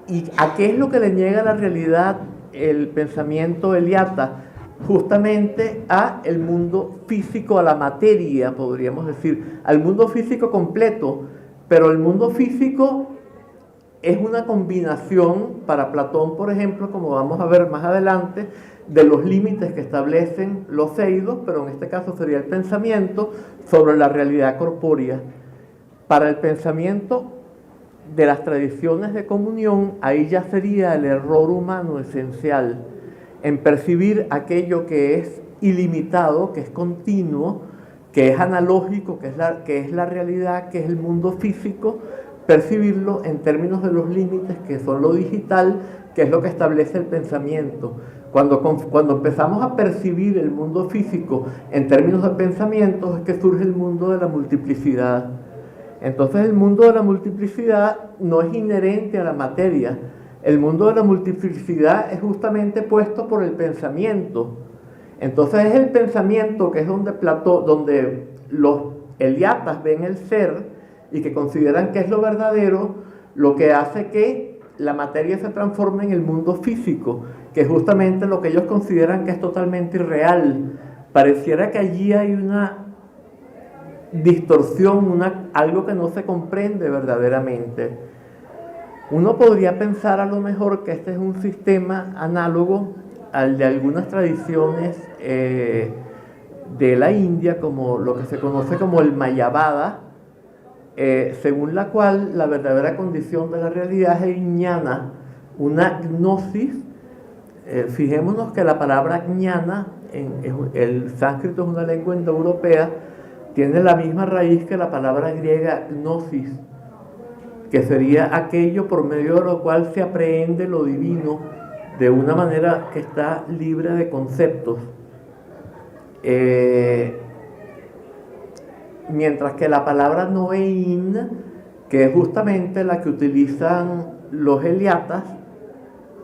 ¿Y a qué es lo que le niega la realidad el pensamiento eliata? Justamente a el mundo físico, a la materia, podríamos decir, al mundo físico completo. Pero el mundo físico es una combinación, para Platón, por ejemplo, como vamos a ver más adelante, de los límites que establecen los eidos, pero en este caso sería el pensamiento, sobre la realidad corpórea. Para el pensamiento de las tradiciones de comunión, ahí ya sería el error humano esencial, en percibir aquello que es ilimitado, que es continuo, que es analógico, que es la realidad, que es el mundo físico, percibirlo en términos de los límites que son lo digital, que es lo que establece el pensamiento. Cuando empezamos a percibir el mundo físico en términos de pensamientos, es que surge el mundo de la multiplicidad. Entonces el mundo de la multiplicidad no es inherente a la materia. El mundo de la multiplicidad es justamente puesto por el pensamiento. Entonces es el pensamiento que es donde los eliatas ven el ser y que consideran que es lo verdadero, lo que hace que la materia se transforme en el mundo físico, que es justamente lo que ellos consideran que es totalmente irreal. Pareciera que allí hay una distorsión, algo que no se comprende verdaderamente. Uno podría pensar a lo mejor que este es un sistema análogo al de algunas tradiciones de la India, como lo que se conoce como el Mayavada, según la cual la verdadera condición de la realidad es el jnana, una gnosis Fijémonos que la palabra jnana, el sánscrito es una lengua indoeuropea, tiene la misma raíz que la palabra griega gnosis, que sería aquello por medio de lo cual se aprehende lo divino de una manera que está libre de conceptos. Mientras que la palabra noein, que es justamente la que utilizan los eliatas,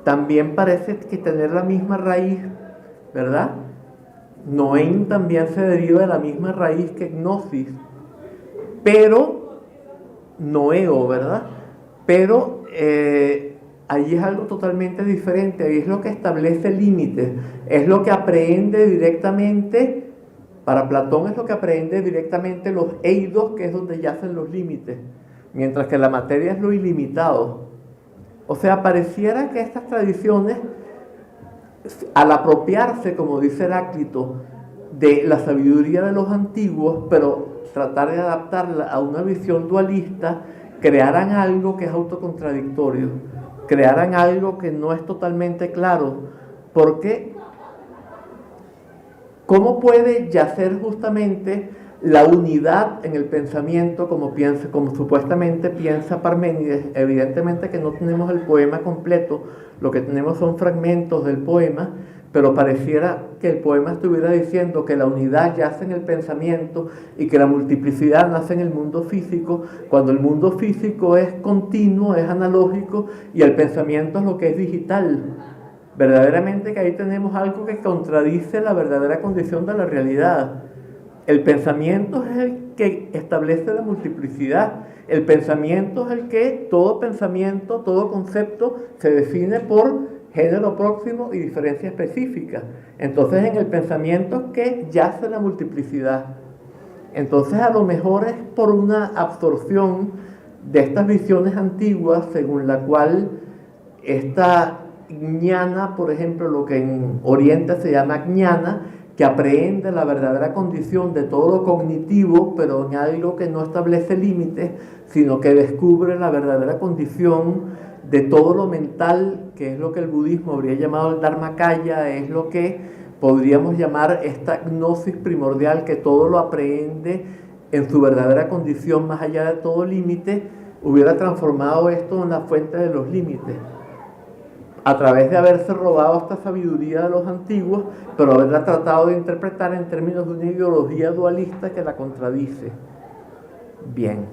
también parece que tener la misma raíz, ¿verdad? Noein también se deriva de la misma raíz que gnosis, pero noeo, ¿verdad? Pero allí es algo totalmente diferente, ahí es lo que establece límites, es lo que aprehende directamente, para Platón es lo que aprehende directamente los eidos, que es donde yacen los límites, mientras que la materia es lo ilimitado. O sea, pareciera que estas tradiciones, al apropiarse, como dice Heráclito, de la sabiduría de los antiguos, pero tratar de adaptarla a una visión dualista, crearan algo que es autocontradictorio, crearan algo que no es totalmente claro, porque ¿cómo puede yacer justamente la unidad en el pensamiento como supuestamente piensa Parménides? Evidentemente que no tenemos el poema completo, lo que tenemos son fragmentos del poema, pero pareciera que el poema estuviera diciendo que la unidad yace en el pensamiento y que la multiplicidad nace en el mundo físico, cuando el mundo físico es continuo, es analógico, y el pensamiento es lo que es digital. Verdaderamente que ahí tenemos algo que contradice la verdadera condición de la realidad. El pensamiento es el que establece la multiplicidad. El pensamiento es el que todo pensamiento, todo concepto se define por género próximo y diferencia específica. Entonces en el pensamiento que yace la multiplicidad. Entonces a lo mejor es por una absorción de estas visiones antiguas según la cual esta jnana, por ejemplo, lo que en Oriente se llama jnana, que aprehende la verdadera condición de todo lo cognitivo, pero en algo que no establece límites, sino que descubre la verdadera condición de todo lo mental, que es lo que el budismo habría llamado el dharmakaya, es lo que podríamos llamar esta gnosis primordial, que todo lo aprehende en su verdadera condición más allá de todo límite, hubiera transformado esto en la fuente de los límites, a través de haberse robado esta sabiduría de los antiguos, pero haberla tratado de interpretar en términos de una ideología dualista que la contradice. Bien.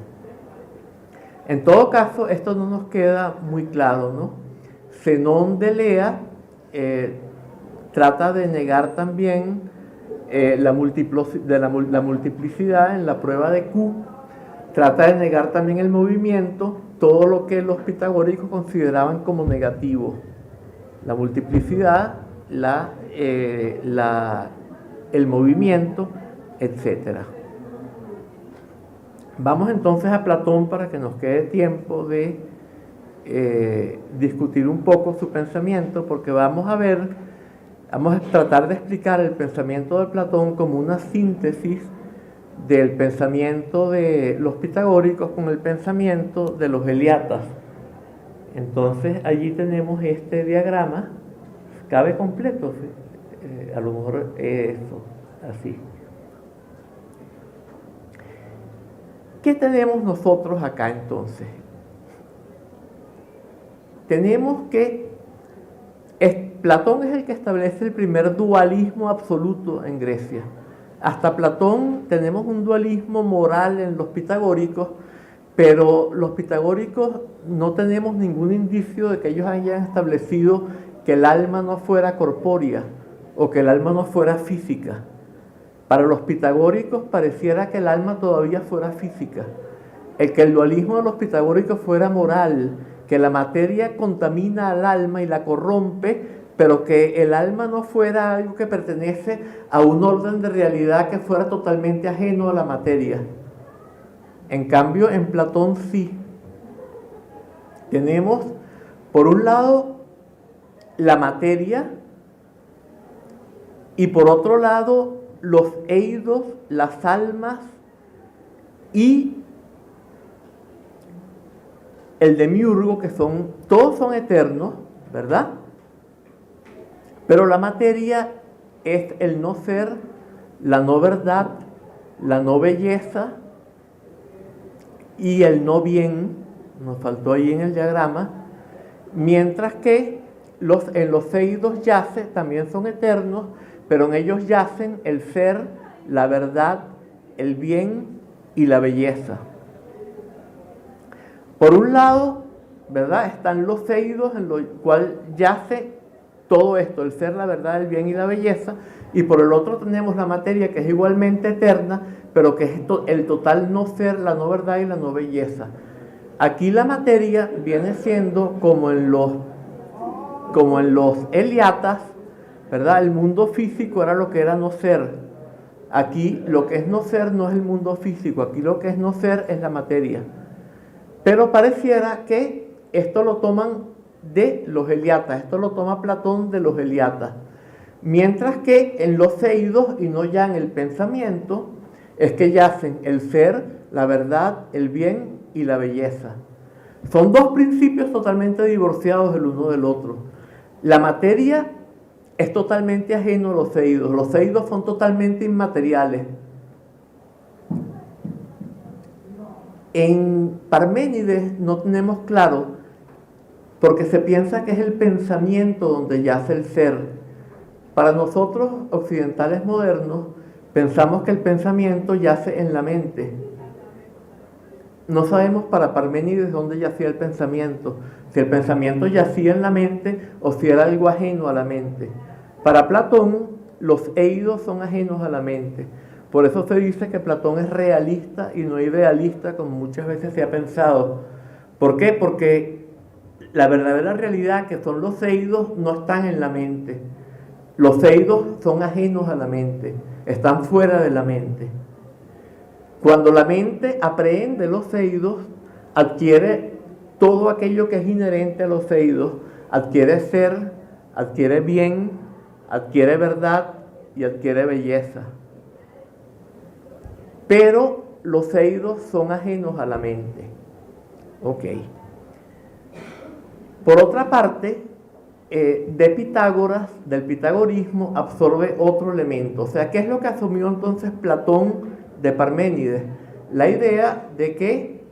En todo caso, esto no nos queda muy claro, ¿no? Zenón de Elea trata de negar también la multiplicidad en la prueba de Q, trata de negar también el movimiento, todo lo que los pitagóricos consideraban como negativo. La multiplicidad, el movimiento, etc. Vamos entonces a Platón para que nos quede tiempo de discutir un poco su pensamiento, porque vamos a tratar de explicar el pensamiento de Platón como una síntesis del pensamiento de los pitagóricos con el pensamiento de los eliatas. Entonces allí tenemos este diagrama, cabe completo, ¿sí? A lo mejor eso, así. ¿Qué tenemos nosotros acá entonces? Tenemos que Platón es el que establece el primer dualismo absoluto en Grecia. Hasta Platón tenemos un dualismo moral en los pitagóricos, pero los pitagóricos no tenemos ningún indicio de que ellos hayan establecido que el alma no fuera corpórea o que el alma no fuera física. Para los pitagóricos pareciera que el alma todavía fuera física, que el dualismo de los pitagóricos fuera moral, que la materia contamina al alma y la corrompe, pero que el alma no fuera algo que pertenece a un orden de realidad que fuera totalmente ajeno a la materia. En cambio, en Platón sí. Tenemos, por un lado, la materia y por otro lado, los eidos, las almas y el demiurgo, que todos son eternos, ¿verdad? Pero la materia es el no ser, la no verdad, la no belleza y el no bien, nos faltó ahí en el diagrama, mientras que en los seidos yace, también son eternos, pero en ellos yacen el ser, la verdad, el bien y la belleza. Por un lado, ¿verdad?, están los seidos en los cuales yace todo esto, el ser, la verdad, el bien y la belleza, y por el otro tenemos la materia, que es igualmente eterna, pero que es el total no ser, la no verdad y la no belleza. Aquí la materia viene siendo como en los Eliatas, ¿verdad? El mundo físico era lo que era no ser. Aquí lo que es no ser no es el mundo físico, aquí lo que es no ser es la materia. Pero pareciera que esto lo toman de los Eliatas, esto lo toma Platón de los Eliatas. Mientras que en los seidos, y no ya en el pensamiento, es que yacen el ser, la verdad, el bien y la belleza. Son dos principios totalmente divorciados el uno del otro. La materia es totalmente ajeno a los seidos son totalmente inmateriales. En Parménides no tenemos claro, porque se piensa que es el pensamiento donde yace el ser. Para nosotros, occidentales modernos, pensamos que el pensamiento yace en la mente. No sabemos para Parménides dónde yacía el pensamiento, si el pensamiento yacía en la mente o si era algo ajeno a la mente. Para Platón, los eidos son ajenos a la mente. Por eso se dice que Platón es realista y no idealista, como muchas veces se ha pensado. ¿Por qué? Porque la verdadera realidad, que son los eidos, no están en la mente. Los eidos son ajenos a la mente, están fuera de la mente. Cuando la mente aprehende los eidos, adquiere todo aquello que es inherente a los eidos, adquiere ser, adquiere bien, adquiere verdad y adquiere belleza. Pero los eidos son ajenos a la mente. Ok. Por otra parte, de Pitágoras, del pitagorismo, absorbe otro elemento. O sea, ¿qué es lo que asumió entonces Platón de Parménides? La idea de que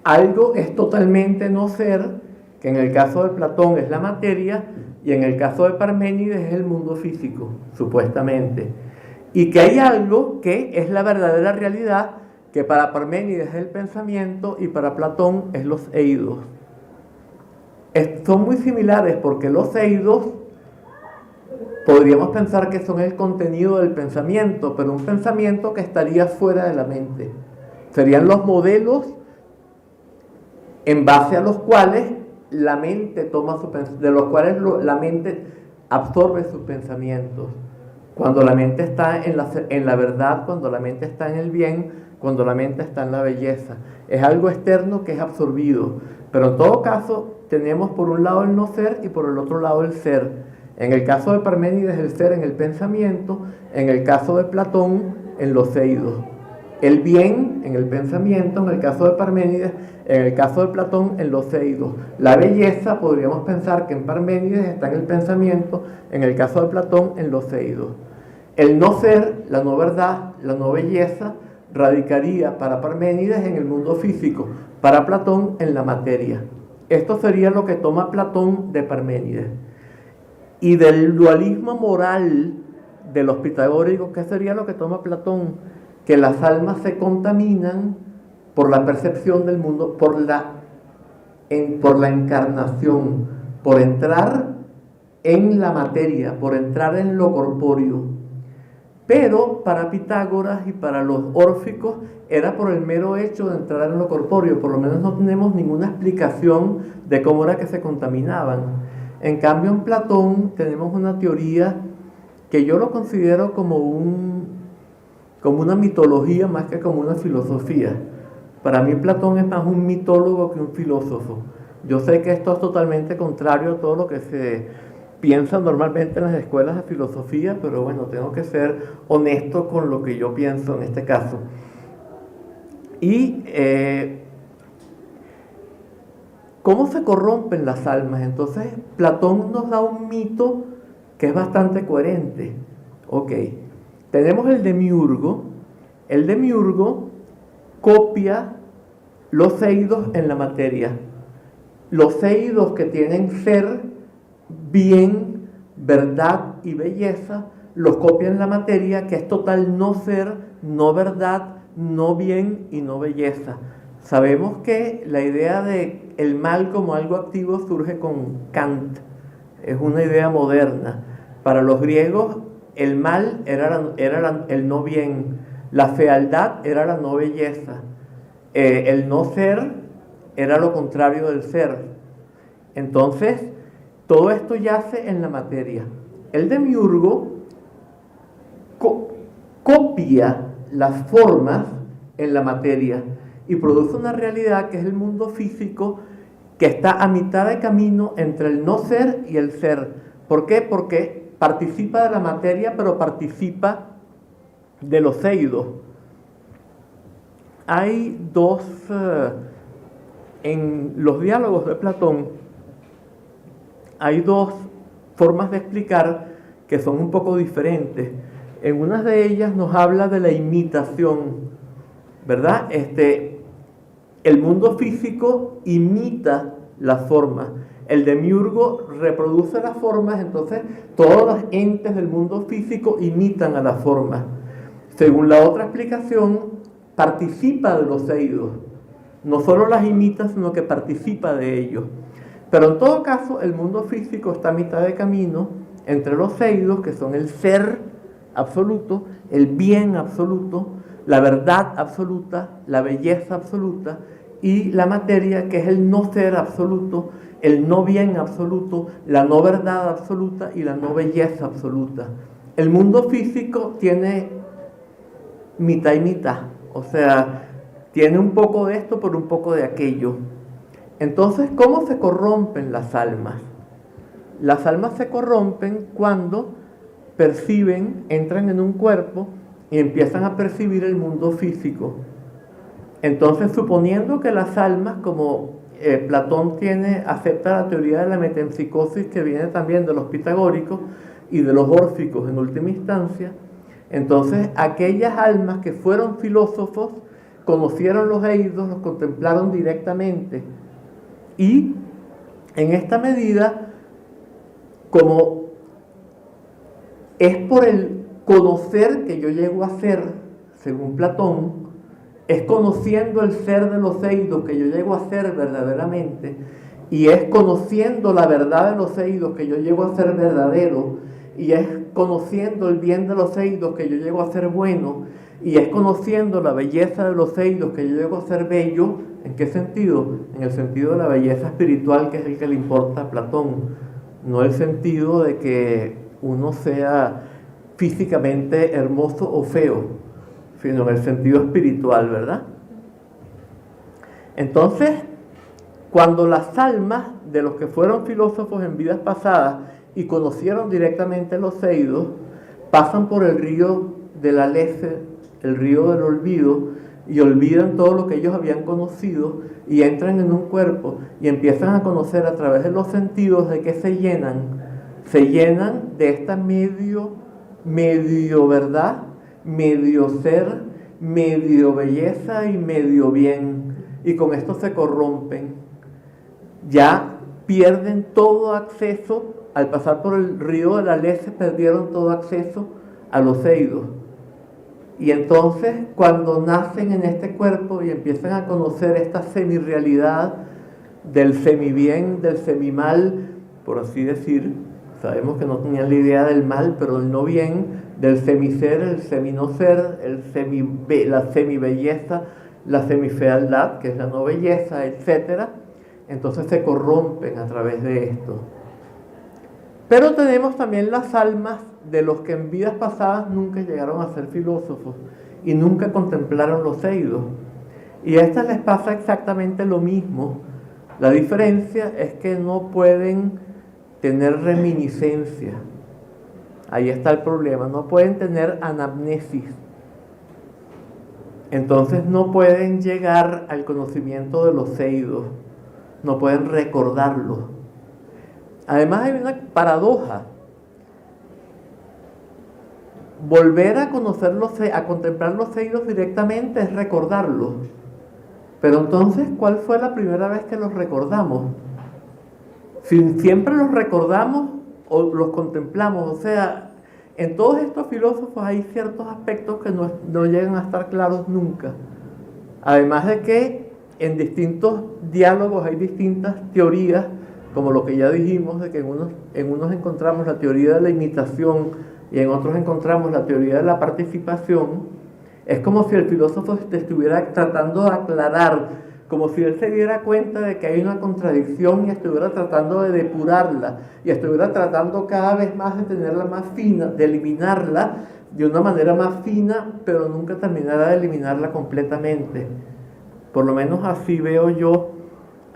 algo es totalmente no ser, que en el caso de Platón es la materia, y en el caso de Parménides es el mundo físico, supuestamente. Y que hay algo que es la verdadera realidad, que para Parménides es el pensamiento y para Platón es los eidos. Son muy similares porque los eidos podríamos pensar que son el contenido del pensamiento, pero un pensamiento que estaría fuera de la mente. Serían los modelos en base a los cuales la mente toma de los cuales la mente absorbe sus pensamientos. Cuando la mente está en la verdad, cuando la mente está en el bien, cuando la mente está en la belleza. Es algo externo que es absorbido. Pero en todo caso, tenemos por un lado el no ser y por el otro lado el ser. En el caso de Parménides, el ser en el pensamiento, en el caso de Platón, en los eidos. El bien en el pensamiento, en el caso de Parménides, en el caso de Platón, en los eidos. La belleza, podríamos pensar que en Parménides está en el pensamiento, en el caso de Platón, en los eidos. El no ser, la no verdad, la no belleza, radicaría para Parménides en el mundo físico, para Platón en la materia. Esto sería lo que toma Platón de Parménides. Y del dualismo moral de los pitagóricos, ¿qué sería lo que toma Platón? Que las almas se contaminan por la percepción del mundo, por la encarnación, por entrar en la materia, por entrar en lo corpóreo. Pero para Pitágoras y para los órficos era por el mero hecho de entrar en lo corpóreo. Por lo menos no tenemos ninguna explicación de cómo era que se contaminaban. En cambio, en Platón tenemos una teoría que yo lo considero como una mitología más que como una filosofía. Para mí Platón es más un mitólogo que un filósofo. Yo sé que esto es totalmente contrario a todo lo que se piensa normalmente en las escuelas de filosofía, pero bueno, tengo que ser honesto con lo que yo pienso en este caso. Y ¿cómo se corrompen las almas? Entonces Platón nos da un mito que es bastante coherente. Ok, tenemos el demiurgo. El demiurgo copia los eidos en la materia. Los eidos que tienen ser, bien, verdad y belleza, los copia en la materia, que es total no ser, no verdad, no bien y no belleza. Sabemos que la idea de el mal como algo activo surge con Kant. Es una idea moderna. Para los griegos, el mal era el no bien, la fealdad era la no belleza, el no ser era lo contrario del ser. Entonces, todo esto yace en la materia. El demiurgo copia las formas en la materia y produce una realidad que es el mundo físico, que está a mitad de camino entre el no ser y el ser. ¿Por qué? Porque participa de la materia, pero participa de los eidos. Hay dos, en los diálogos de Platón, hay dos formas de explicar que son un poco diferentes. En una de ellas nos habla de la imitación, ¿verdad? El mundo físico imita las formas. El demiurgo reproduce las formas, entonces todos los entes del mundo físico imitan a las formas. Según la otra explicación, participa de los eidos. No solo las imita, sino que participa de ellos. Pero en todo caso, el mundo físico está a mitad de camino entre los eidos, que son el ser absoluto, el bien absoluto, la verdad absoluta, la belleza absoluta, y la materia, que es el no ser absoluto, el no bien absoluto, la no verdad absoluta y la no belleza absoluta. El mundo físico tiene mitad y mitad, o sea, tiene un poco de esto por un poco de aquello. Entonces, ¿cómo se corrompen las almas? Las almas se corrompen cuando perciben, entran en un cuerpo y empiezan a percibir el mundo físico. Entonces, suponiendo que las almas, como Platón acepta la teoría de la metempsicosis, que viene también de los pitagóricos y de los órficos en última instancia, entonces aquellas almas que fueron filósofos conocieron los eidos, los contemplaron directamente, y en esta medida, como es por el conocer que yo llego a ser, según Platón, es conociendo el ser de los eidos que yo llego a ser verdaderamente, y es conociendo la verdad de los eidos que yo llego a ser verdadero, y es conociendo el bien de los eidos que yo llego a ser bueno, y es conociendo la belleza de los eidos que yo llego a ser bello. ¿En qué sentido? En el sentido de la belleza espiritual, que es el que le importa a Platón, no el sentido de que uno sea físicamente hermoso o feo, sino en el sentido espiritual, ¿verdad? Entonces, cuando las almas de los que fueron filósofos en vidas pasadas y conocieron directamente los eidos, pasan por el río de la Lese, el río del olvido, y olvidan todo lo que ellos habían conocido y entran en un cuerpo y empiezan a conocer a través de los sentidos. ¿De qué se llenan? Se llenan de esta medio verdad, medio ser, medio belleza y medio bien, y con esto se corrompen. Ya pierden todo acceso, al pasar por el río de la Lese perdieron todo acceso a los eidos. Y entonces, cuando nacen en este cuerpo y empiezan a conocer esta semi-realidad del semi-bien, del semi-mal, por así decir, sabemos que no tenían la idea del mal, pero del no bien, del semi-ser, el semi-no ser, la semi-belleza, la semi-fealdad, que es la no belleza, etc. Entonces se corrompen a través de esto. Pero tenemos también las almas de los que en vidas pasadas nunca llegaron a ser filósofos y nunca contemplaron los eidos. Y a estas les pasa exactamente lo mismo. La diferencia es que no pueden tener reminiscencia. Ahí está el problema. No pueden tener anamnesis. Entonces no pueden llegar al conocimiento de los eidos. No pueden recordarlo. Además hay una paradoja. volver a conocerlos, a contemplar los seidos directamente es recordarlos. Pero entonces, ¿cuál fue la primera vez que los recordamos? Si siempre los recordamos o los contemplamos, o sea, en todos estos filósofos hay ciertos aspectos que no llegan a estar claros nunca. Además de que en distintos diálogos hay distintas teorías, como lo que ya dijimos, de que en unos encontramos la teoría de la imitación y en otros encontramos la teoría de la participación. Es como si el filósofo estuviera tratando de aclarar, como si él se diera cuenta de que hay una contradicción y estuviera tratando de depurarla, y estuviera tratando cada vez más de tenerla más fina, de eliminarla de una manera más fina, pero nunca terminará de eliminarla completamente. Por lo menos así veo yo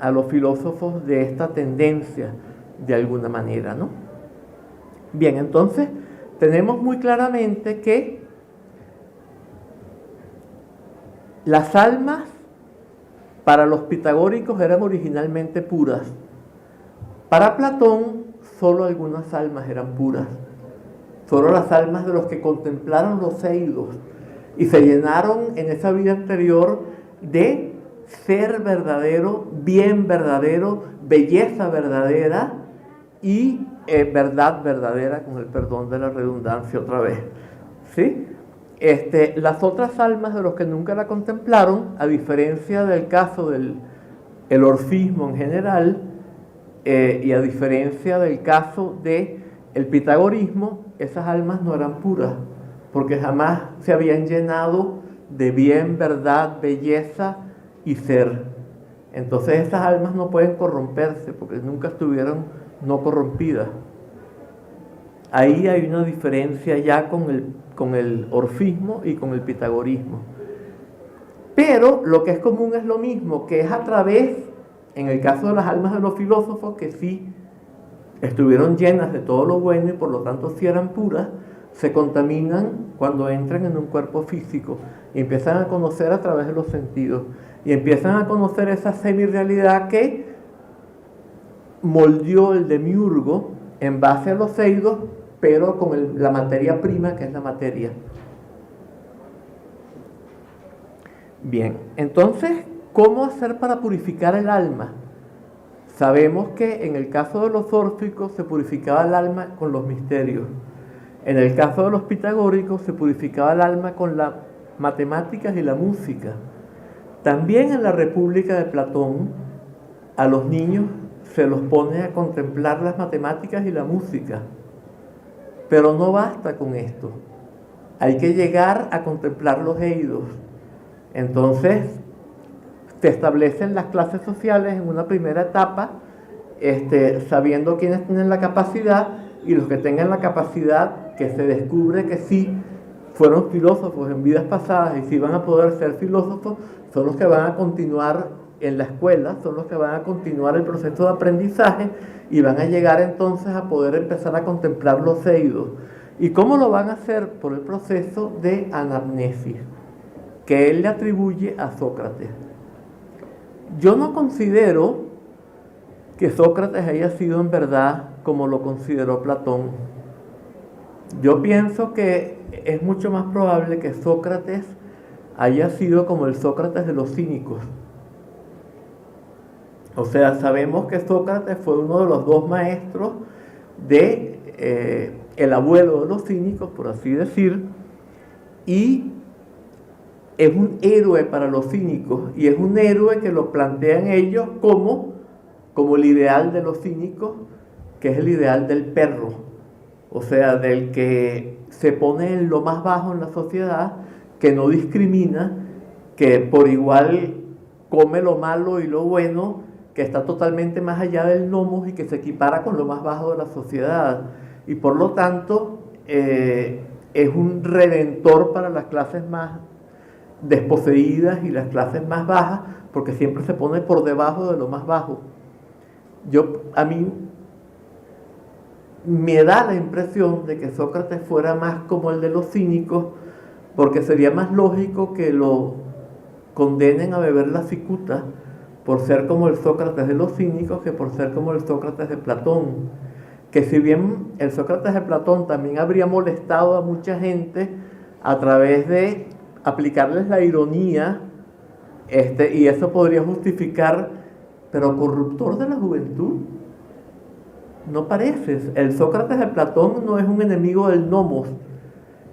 a los filósofos de esta tendencia, de alguna manera, ¿no? Bien, entonces tenemos muy claramente que las almas para los pitagóricos eran originalmente puras. Para Platón, solo algunas almas eran puras. Solo las almas de los que contemplaron los eidos y se llenaron en esa vida anterior de ser verdadero, bien verdadero, belleza verdadera y verdad verdadera, con el perdón de la redundancia otra vez. ¿Sí? Las otras almas de los que nunca la contemplaron, a diferencia del caso del orfismo en general, y a diferencia del caso del pitagorismo, esas almas no eran puras, porque jamás se habían llenado de bien, verdad, belleza y ser. Entonces esas almas no pueden corromperse, porque nunca estuvieron no corrompidas. Ahí hay una diferencia ya con el orfismo y con el pitagorismo. Pero lo que es común es lo mismo, que es a través, en el caso de las almas de los filósofos, que sí estuvieron llenas de todo lo bueno y por lo tanto sí eran puras, se contaminan cuando entran en un cuerpo físico y empiezan a conocer a través de los sentidos y empiezan a conocer esa semi-realidad que moldeó el demiurgo en base a los eidos, pero con la materia prima, que es la materia. Bien, entonces, ¿cómo hacer para purificar el alma? Sabemos que en el caso de los órficos se purificaba el alma con los misterios. En el caso de los pitagóricos se purificaba el alma con las matemáticas y la música. También en la República de Platón, a los niños se los pone a contemplar las matemáticas y la música. Pero no basta con esto. Hay que llegar a contemplar los eidos. Entonces, se establecen las clases sociales en una primera etapa, sabiendo quiénes tienen la capacidad, y los que tengan la capacidad, que se descubre que sí fueron filósofos en vidas pasadas y sí van a poder ser filósofos, son los que van a continuar en la escuela, son los que van a continuar el proceso de aprendizaje y van a llegar entonces a poder empezar a contemplar los eidos. ¿Y cómo lo van a hacer? Por el proceso de anamnesis, que él le atribuye a Sócrates. Yo no considero que Sócrates haya sido en verdad como lo consideró Platón. Yo pienso que es mucho más probable que Sócrates haya sido como el Sócrates de los cínicos. O sea, sabemos que Sócrates fue uno de los dos maestros de el abuelo de los cínicos, por así decir, y es un héroe para los cínicos, y es un héroe que lo plantean ellos como el ideal de los cínicos, que es el ideal del perro, o sea, del que se pone en lo más bajo en la sociedad, que no discrimina, que por igual come lo malo y lo bueno, que está totalmente más allá del nomos y que se equipara con lo más bajo de la sociedad, y por lo tanto es un redentor para las clases más desposeídas y las clases más bajas, porque siempre se pone por debajo de lo más bajo. A mí me da la impresión de que Sócrates fuera más como el de los cínicos, porque sería más lógico que lo condenen a beber la cicuta por ser como el Sócrates de los cínicos que por ser como el Sócrates de Platón. que si bien el Sócrates de Platón también habría molestado a mucha gente a través de aplicarles la ironía, y eso podría justificar, pero corruptor de la juventud, no pareces. El Sócrates de Platón no es un enemigo del nomos,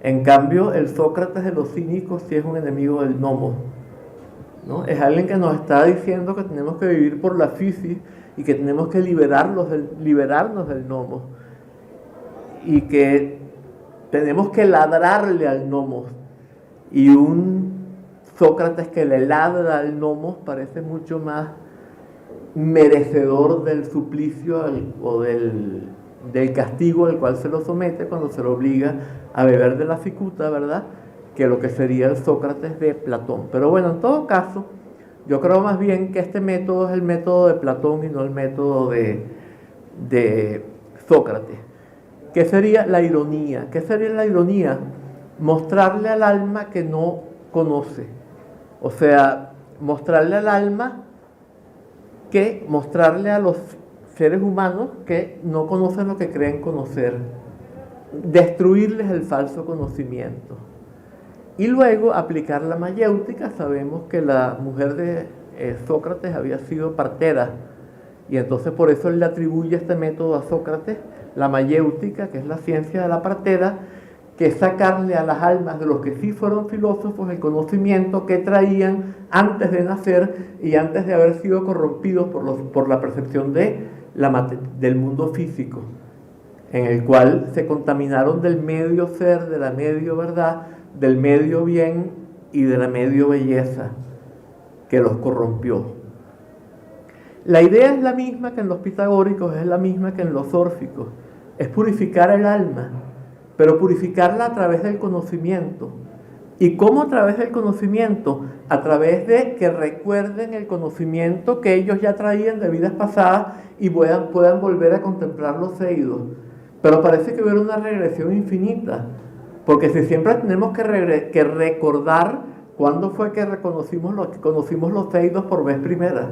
en cambio el Sócrates de los cínicos sí es un enemigo del nomos, ¿no? Es alguien que nos está diciendo que tenemos que vivir por la fisis y que tenemos que liberarnos del nomos y que tenemos que ladrarle al nomos, y un Sócrates que le ladra al nomos parece mucho más merecedor del suplicio o del castigo al cual se lo somete cuando se lo obliga a beber de la cicuta, ¿verdad?, que lo que sería el Sócrates de Platón. Pero bueno, en todo caso, yo creo más bien que este método es el método de Platón y no el método de Sócrates. ¿Qué sería la ironía? ¿Qué sería la ironía? Mostrarle al alma que no conoce. O sea, mostrarle al alma mostrarle a los seres humanos que no conocen lo que creen conocer. Destruirles el falso conocimiento. Y luego aplicar la mayéutica. Sabemos que la mujer de Sócrates había sido partera, y entonces por eso él le atribuye este método a Sócrates, la mayéutica, que es la ciencia de la partera, que es sacarle a las almas de los que sí fueron filósofos el conocimiento que traían antes de nacer y antes de haber sido corrompidos por la percepción del mundo físico, en el cual se contaminaron del medio ser, de la medio verdad, del medio bien y de la medio belleza que los corrompió. La idea es la misma que en los pitagóricos, es la misma que en los órficos, es purificar el alma, pero purificarla a través del conocimiento. ¿Y cómo a través del conocimiento? A través de que recuerden el conocimiento que ellos ya traían de vidas pasadas y puedan volver a contemplar los seídos. Pero parece que hubiera una regresión infinita, porque si siempre tenemos que recordar cuándo fue que conocimos los seídos por vez primera.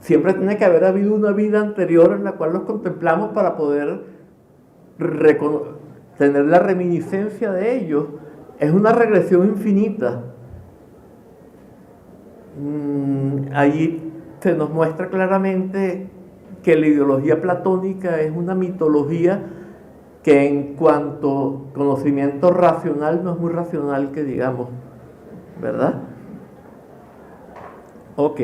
Siempre tiene que haber habido una vida anterior en la cual los contemplamos para poder tener la reminiscencia de ellos. Es una regresión infinita. Allí se nos muestra claramente que la ideología platónica es una mitología que en cuanto conocimiento racional no es muy racional, que digamos, ¿verdad? Ok.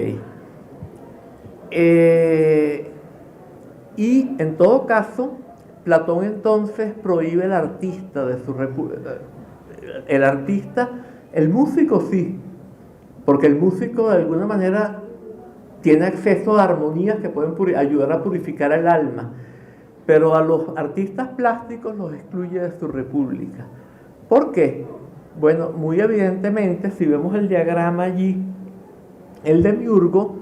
Y en todo caso, Platón entonces prohíbe al artista de su república. El artista, el músico sí, porque el músico de alguna manera tiene acceso a armonías que pueden ayudar a purificar el alma, pero a los artistas plásticos los excluye de su república. ¿Por qué? Bueno, muy evidentemente, si vemos el diagrama allí, el demiurgo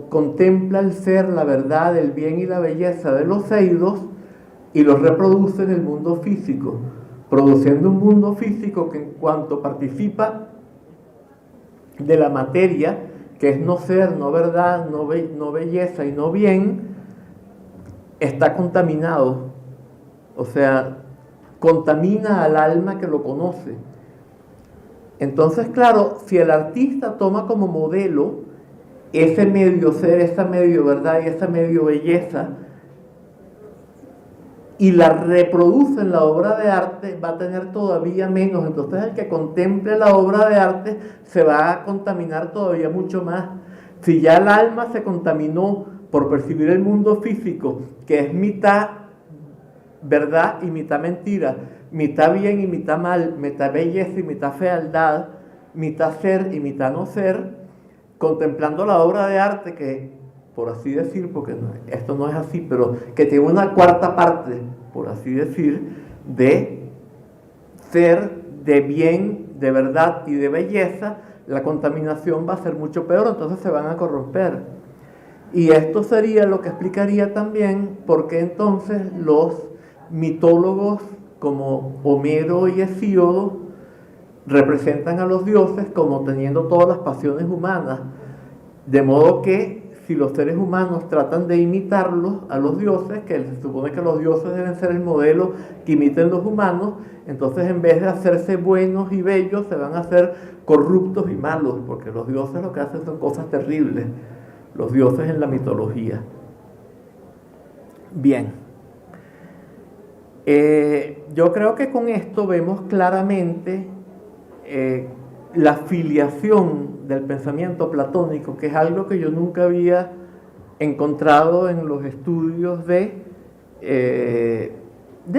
contempla el ser, la verdad, el bien y la belleza de los seídos y los reproduce en el mundo físico, produciendo un mundo físico que en cuanto participa de la materia, que es no ser, no verdad, no belleza y no bien, está contaminado. O sea, contamina al alma que lo conoce. Entonces, claro, si el artista toma como modelo ese medio ser, esa medio verdad y esa medio belleza, y la reproduce en la obra de arte, va a tener todavía menos. Entonces el que contemple la obra de arte se va a contaminar todavía mucho más. Si ya el alma se contaminó por percibir el mundo físico, que es mitad verdad y mitad mentira, mitad bien y mitad mal, mitad belleza y mitad fealdad, mitad ser y mitad no ser, contemplando la obra de arte que, por así decir, porque esto no es así, pero que tiene una cuarta parte, por así decir, de ser, de bien, de verdad y de belleza, la contaminación va a ser mucho peor, entonces se van a corromper. Y esto sería lo que explicaría también por qué entonces los mitólogos como Homero y Hesíodo representan a los dioses como teniendo todas las pasiones humanas, de modo que si los seres humanos tratan de imitarlos a los dioses, que se supone que los dioses deben ser el modelo que imiten los humanos, entonces en vez de hacerse buenos y bellos, se van a hacer corruptos y malos, porque los dioses lo que hacen son cosas terribles, los dioses en la mitología. Bien. Yo creo que con esto vemos claramente la filiación del pensamiento platónico, que es algo que yo nunca había encontrado en los estudios de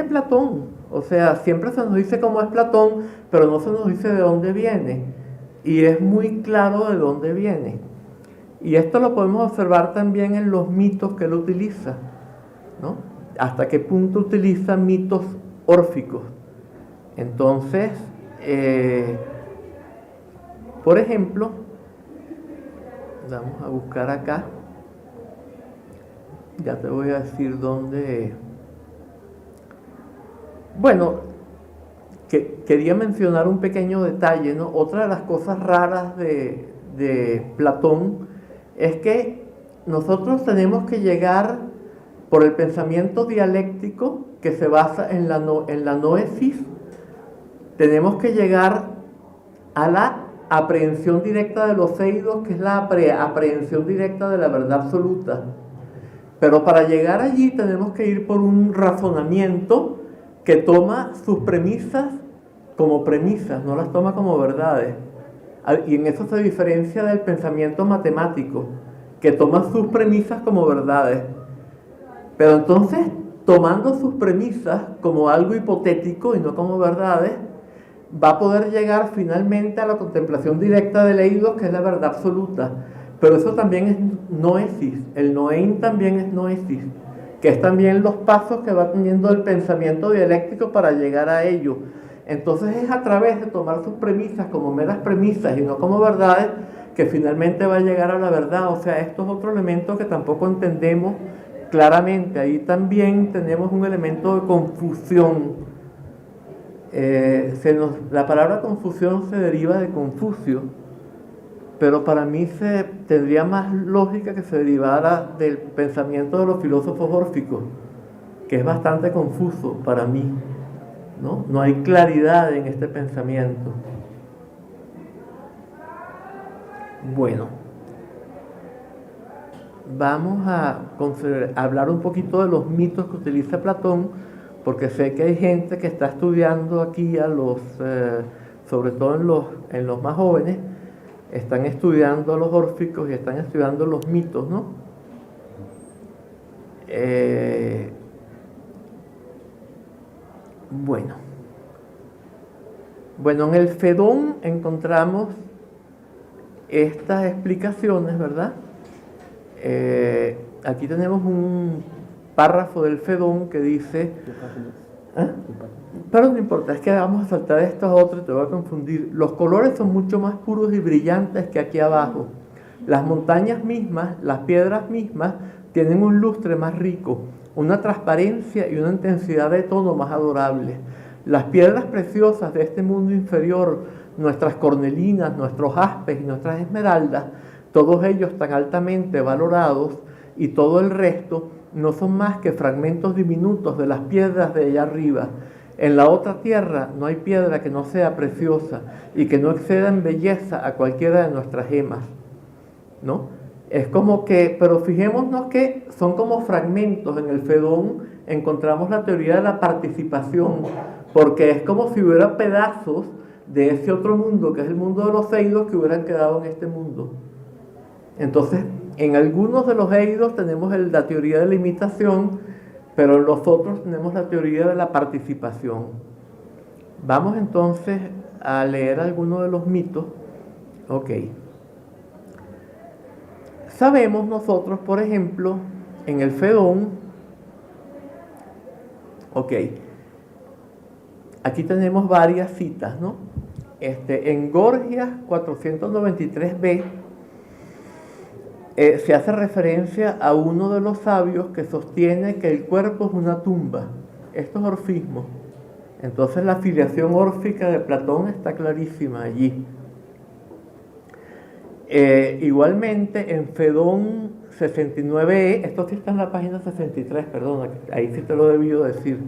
Platón. O sea, siempre se nos dice cómo es Platón, pero no se nos dice de dónde viene. Y es muy claro de dónde viene. Y esto lo podemos observar también en los mitos que él utiliza, ¿no? Hasta qué punto utiliza mitos órficos. Entonces, por ejemplo, vamos a buscar acá, ya te voy a decir dónde. Bueno, quería mencionar un pequeño detalle, ¿no? Otra de las cosas raras de Platón es que nosotros tenemos que llegar por el pensamiento dialéctico que se basa en la noesis, tenemos que llegar a la aprehensión directa de los eidos, que es la aprehensión directa de la verdad absoluta. Pero para llegar allí tenemos que ir por un razonamiento que toma sus premisas como premisas, no las toma como verdades. Y en eso se diferencia del pensamiento matemático, que toma sus premisas como verdades. Pero entonces, tomando sus premisas como algo hipotético y no como verdades, va a poder llegar finalmente a la contemplación directa del eidos, que es la verdad absoluta. Pero eso también es noesis, el noein también es noesis, que es también los pasos que va teniendo el pensamiento dialéctico para llegar a ello. Entonces es a través de tomar sus premisas como meras premisas y no como verdades, que finalmente va a llegar a la verdad. O sea, esto es otro elemento que tampoco entendemos claramente. Ahí también tenemos un elemento de confusión. La palabra confusión se deriva de Confucio, pero para mí tendría más lógica que se derivara del pensamiento de los filósofos órficos, que es bastante confuso para mí, ¿no? No hay claridad en este pensamiento. Bueno, vamos a hablar un poquito de los mitos que utiliza Platón, porque sé que hay gente que está estudiando aquí sobre todo en los más jóvenes, están estudiando a los órficos y están estudiando los mitos, ¿no? Bueno, en el Fedón encontramos estas explicaciones, ¿verdad? Aquí tenemos un párrafo del Fedón que dice... Pero no importa, es que vamos a saltar estos otros, te voy a confundir. Los colores son mucho más puros y brillantes que aquí abajo. Las montañas mismas, las piedras mismas, tienen un lustre más rico, una transparencia y una intensidad de tono más adorable. Las piedras preciosas de este mundo inferior, nuestras cornelinas, nuestros jaspes y nuestras esmeraldas, todos ellos tan altamente valorados, y todo el resto no son más que fragmentos diminutos de las piedras de allá arriba. En la otra tierra no hay piedra que no sea preciosa y que no exceda en belleza a cualquiera de nuestras gemas, ¿no? Es como que, pero fijémonos que son como fragmentos. En el Fedón encontramos la teoría de la participación, porque es como si hubiera pedazos de ese otro mundo, que es el mundo de los eidos, que hubieran quedado en este mundo. Entonces, en algunos de los eidos tenemos la teoría de la imitación, pero en los otros tenemos la teoría de la participación. Vamos entonces a leer algunos de los mitos. Ok. Sabemos nosotros, por ejemplo, en el Fedón, ok, aquí tenemos varias citas, ¿no? En Gorgias 493b, se hace referencia a uno de los sabios que sostiene que el cuerpo es una tumba. Esto es orfismo. Entonces la filiación órfica de Platón está clarísima allí. Igualmente en Fedón 69e, esto sí está en la página 63, perdona, ahí sí te lo he debido decir.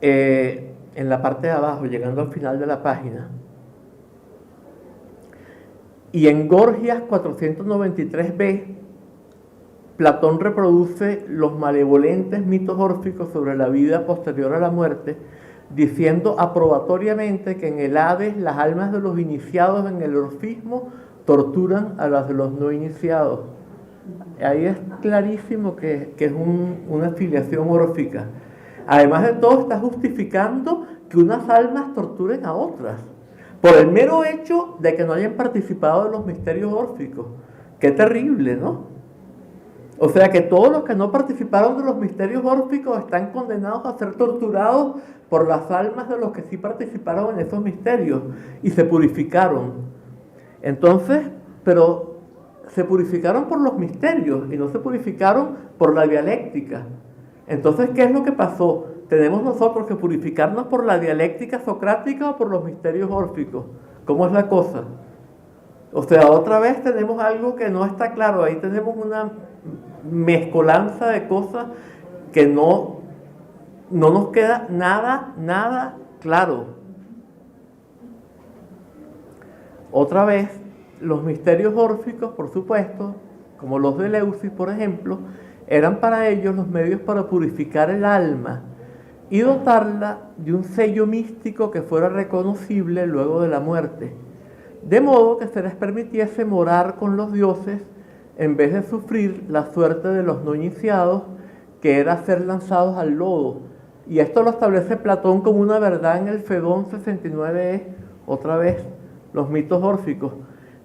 En la parte de abajo, llegando al final de la página. Y en Gorgias 493b, Platón reproduce los malevolentes mitos órficos sobre la vida posterior a la muerte, diciendo aprobatoriamente que en el Hades las almas de los iniciados en el orfismo torturan a las de los no iniciados. Ahí es clarísimo que es una filiación órfica. Además de todo, está justificando que unas almas torturen a otras, por el mero hecho de que no hayan participado de los misterios órficos. Qué terrible, ¿no? O sea que todos los que no participaron de los misterios órficos están condenados a ser torturados por las almas de los que sí participaron en esos misterios y se purificaron. Entonces, pero se purificaron por los misterios y no se purificaron por la dialéctica. Entonces, ¿qué es lo que pasó? ¿Tenemos nosotros que purificarnos por la dialéctica socrática o por los misterios órficos? ¿Cómo es la cosa? O sea, otra vez tenemos algo que no está claro. Ahí tenemos una mezcolanza de cosas que no nos queda nada claro. Otra vez, los misterios órficos, por supuesto, como los de Eleusis, por ejemplo, eran para ellos los medios para purificar el alma y dotarla de un sello místico que fuera reconocible luego de la muerte, de modo que se les permitiese morar con los dioses en vez de sufrir la suerte de los no iniciados, que era ser lanzados al lodo. Y esto lo establece Platón como una verdad en el Fedón 69e, otra vez, los mitos órficos,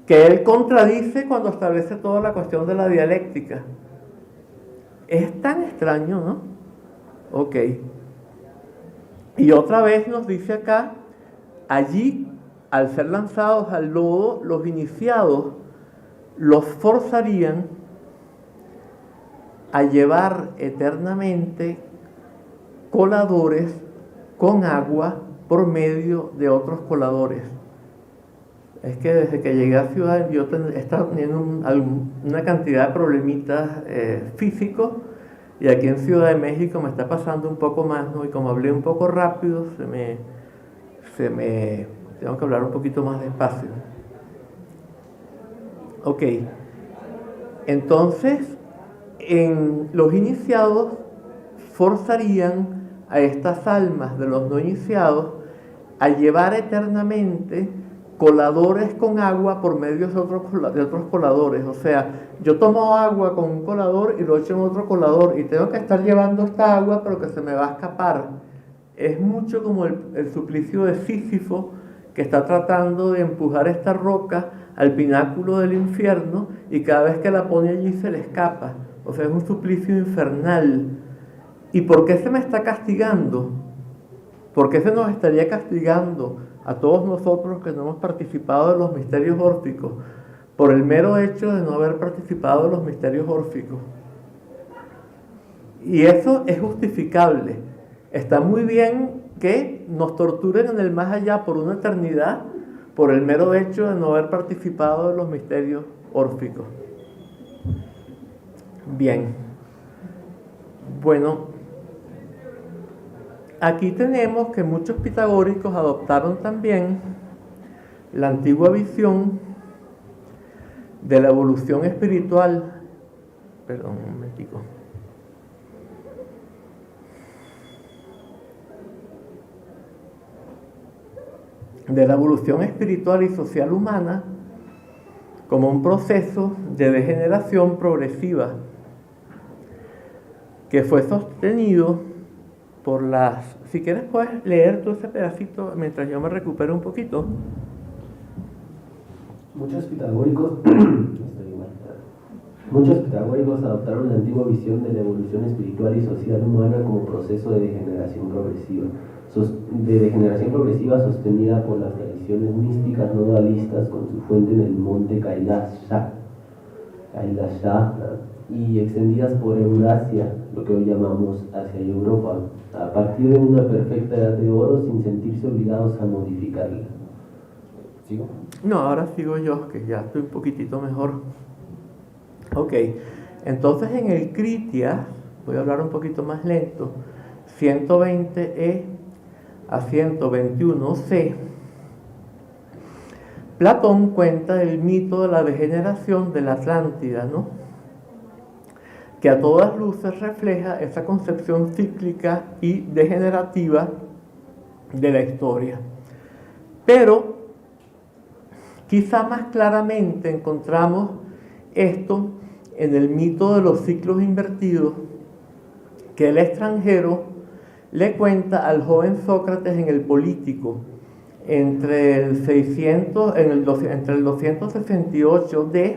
que él contradice cuando establece toda la cuestión de la dialéctica. Es tan extraño, ¿no? Ok. Y otra vez nos dice acá, allí, al ser lanzados al lodo, los iniciados los forzarían a llevar eternamente coladores con agua por medio de otros coladores. Es que desde que llegué a Ciudad yo he estado teniendo una cantidad de problemitas físicos, y aquí en Ciudad de México me está pasando un poco más, ¿no? Y como hablé un poco rápido, tengo que hablar un poquito más despacio. Ok, entonces los iniciados forzarían a estas almas de los no iniciados a llevar eternamente coladores con agua por medio de otros coladores. O sea, yo tomo agua con un colador y lo echo en otro colador y tengo que estar llevando esta agua pero que se me va a escapar. Es mucho como el suplicio de Sísifo, que está tratando de empujar esta roca al pináculo del infierno y cada vez que la pone allí se le escapa. O sea, es un suplicio infernal. ¿Y por qué se me está castigando? ¿Por qué se nos estaría castigando a todos nosotros que no hemos participado de los misterios órficos? Por el mero hecho de no haber participado de los misterios órficos. Y eso es justificable. Está muy bien que nos torturen en el más allá por una eternidad por el mero hecho de no haber participado de los misterios órficos. Bien. Bueno, aquí tenemos que muchos pitagóricos adoptaron también la antigua visión de la evolución espiritual. Perdón, un momentico. De la evolución espiritual y social humana como un proceso de degeneración progresiva que fue sostenido por las... Si quieres puedes leer todo ese pedacito mientras yo me recupero un poquito. Muchos pitagóricos adoptaron la antigua visión de la evolución espiritual y social humana como proceso de degeneración progresiva sostenida por las tradiciones místicas no dualistas con su fuente en el monte Kailasha, y extendidas por Eurasia, lo que hoy llamamos Asia y Europa, a partir de una perfecta edad de oro sin sentirse obligados a modificarla. ¿Sigo? No, ahora sigo yo, que ya estoy un poquitito mejor. Ok, entonces en el Critias, voy a hablar un poquito más lento, 120e a 121c, Platón cuenta el mito de la degeneración de la Atlántida, ¿no? Que a todas luces refleja esa concepción cíclica y degenerativa de la historia. Pero quizá más claramente encontramos esto en el mito de los ciclos invertidos que el extranjero le cuenta al joven Sócrates en el Político entre el 268d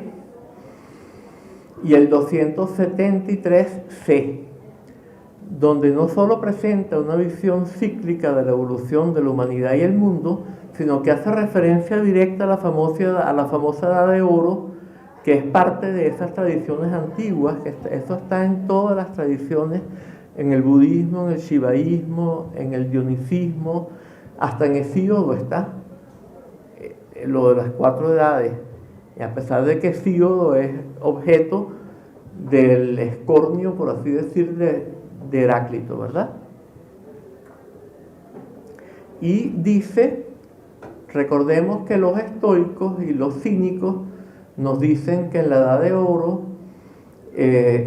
y el 273c, donde no solo presenta una visión cíclica de la evolución de la humanidad y el mundo, sino que hace referencia directa a la famosa Edad de Oro, que es parte de esas tradiciones antiguas, que eso está en todas las tradiciones, en el budismo, en el shivaísmo, en el dionisismo, hasta en Hesíodo está, lo de las 4 edades, y a pesar de que Hesíodo es objeto del escornio, por así decir, de Heráclito, ¿verdad? Y dice, recordemos que los estoicos y los cínicos nos dicen que en la Edad de Oro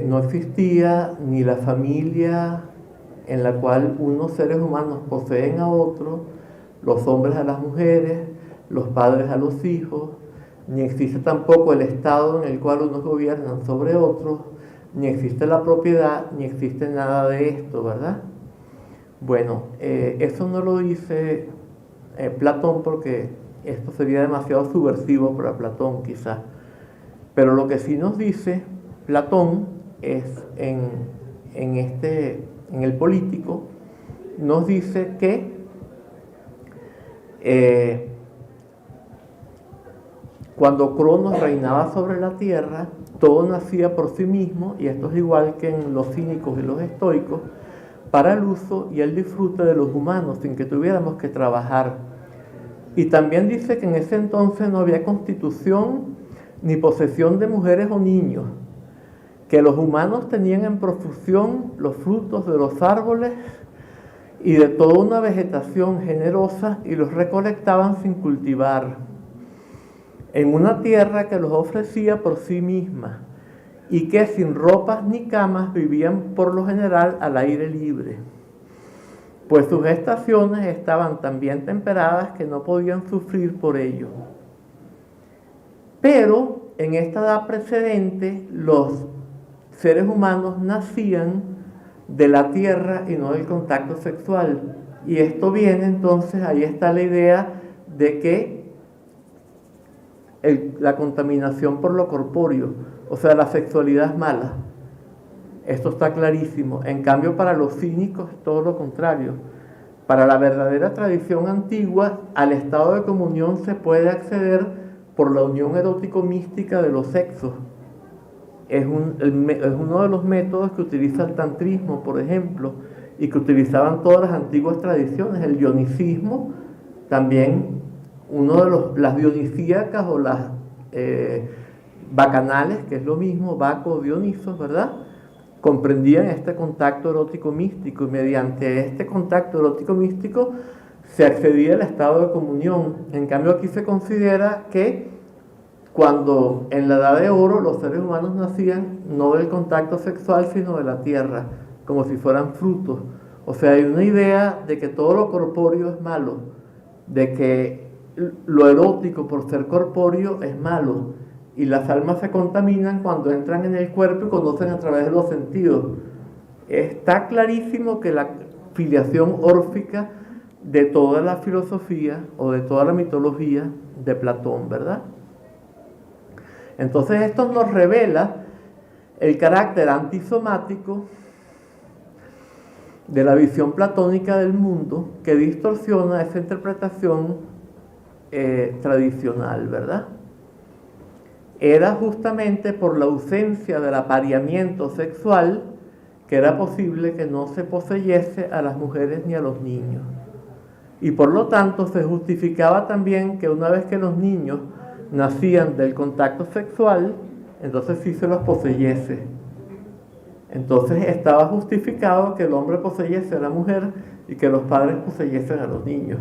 no existía ni la familia en la cual unos seres humanos poseen a otros, los hombres a las mujeres, los padres a los hijos, ni existe tampoco el estado en el cual unos gobiernan sobre otros, ni existe la propiedad, ni existe nada de esto, ¿verdad? Bueno, eso no lo dice Platón, porque esto sería demasiado subversivo para Platón quizás. Pero lo que sí nos dice Platón es en el Político, nos dice que cuando Cronos reinaba sobre la tierra, todo nacía por sí mismo, y esto es igual que en los cínicos y los estoicos, para el uso y el disfrute de los humanos, sin que tuviéramos que trabajar. Y también dice que en ese entonces no había constitución ni posesión de mujeres o niños, que los humanos tenían en profusión los frutos de los árboles y de toda una vegetación generosa, y los recolectaban sin cultivar, en una tierra que los ofrecía por sí misma, y que sin ropas ni camas vivían por lo general al aire libre, pues sus estaciones estaban tan bien temperadas que no podían sufrir por ello. Pero en esta edad precedente los seres humanos nacían de la tierra y no del contacto sexual, y esto viene entonces, ahí está la idea de que la contaminación por lo corpóreo, o sea, la sexualidad es mala. Esto está clarísimo. En cambio, para los cínicos es todo lo contrario. Para la verdadera tradición antigua, al estado de comunión se puede acceder por la unión erótico-mística de los sexos. Es uno de los métodos que utiliza el tantrismo, por ejemplo, y que utilizaban todas las antiguas tradiciones. El dionisismo también, las dionisíacas o las bacanales, que es lo mismo, Baco o Dionisos, ¿verdad?, comprendían este contacto erótico místico, y mediante este contacto erótico místico se accedía al estado de comunión. En cambio, aquí se considera que cuando en la Edad de Oro los seres humanos nacían no del contacto sexual, sino de la tierra, como si fueran frutos. O sea, hay una idea de que todo lo corpóreo es malo, de que lo erótico por ser corpóreo es malo, y las almas se contaminan cuando entran en el cuerpo y conocen a través de los sentidos. Está clarísimo que la filiación órfica de toda la filosofía o de toda la mitología de Platón, ¿verdad? Entonces esto nos revela el carácter antisomático de la visión platónica del mundo, que distorsiona esa interpretación tradicional, ¿verdad? Era justamente por la ausencia del apareamiento sexual que era posible que no se poseyese a las mujeres ni a los niños. Y por lo tanto se justificaba también que una vez que los niños nacían del contacto sexual, entonces sí se los poseyese. Entonces estaba justificado que el hombre poseyese a la mujer y que los padres poseyesen a los niños.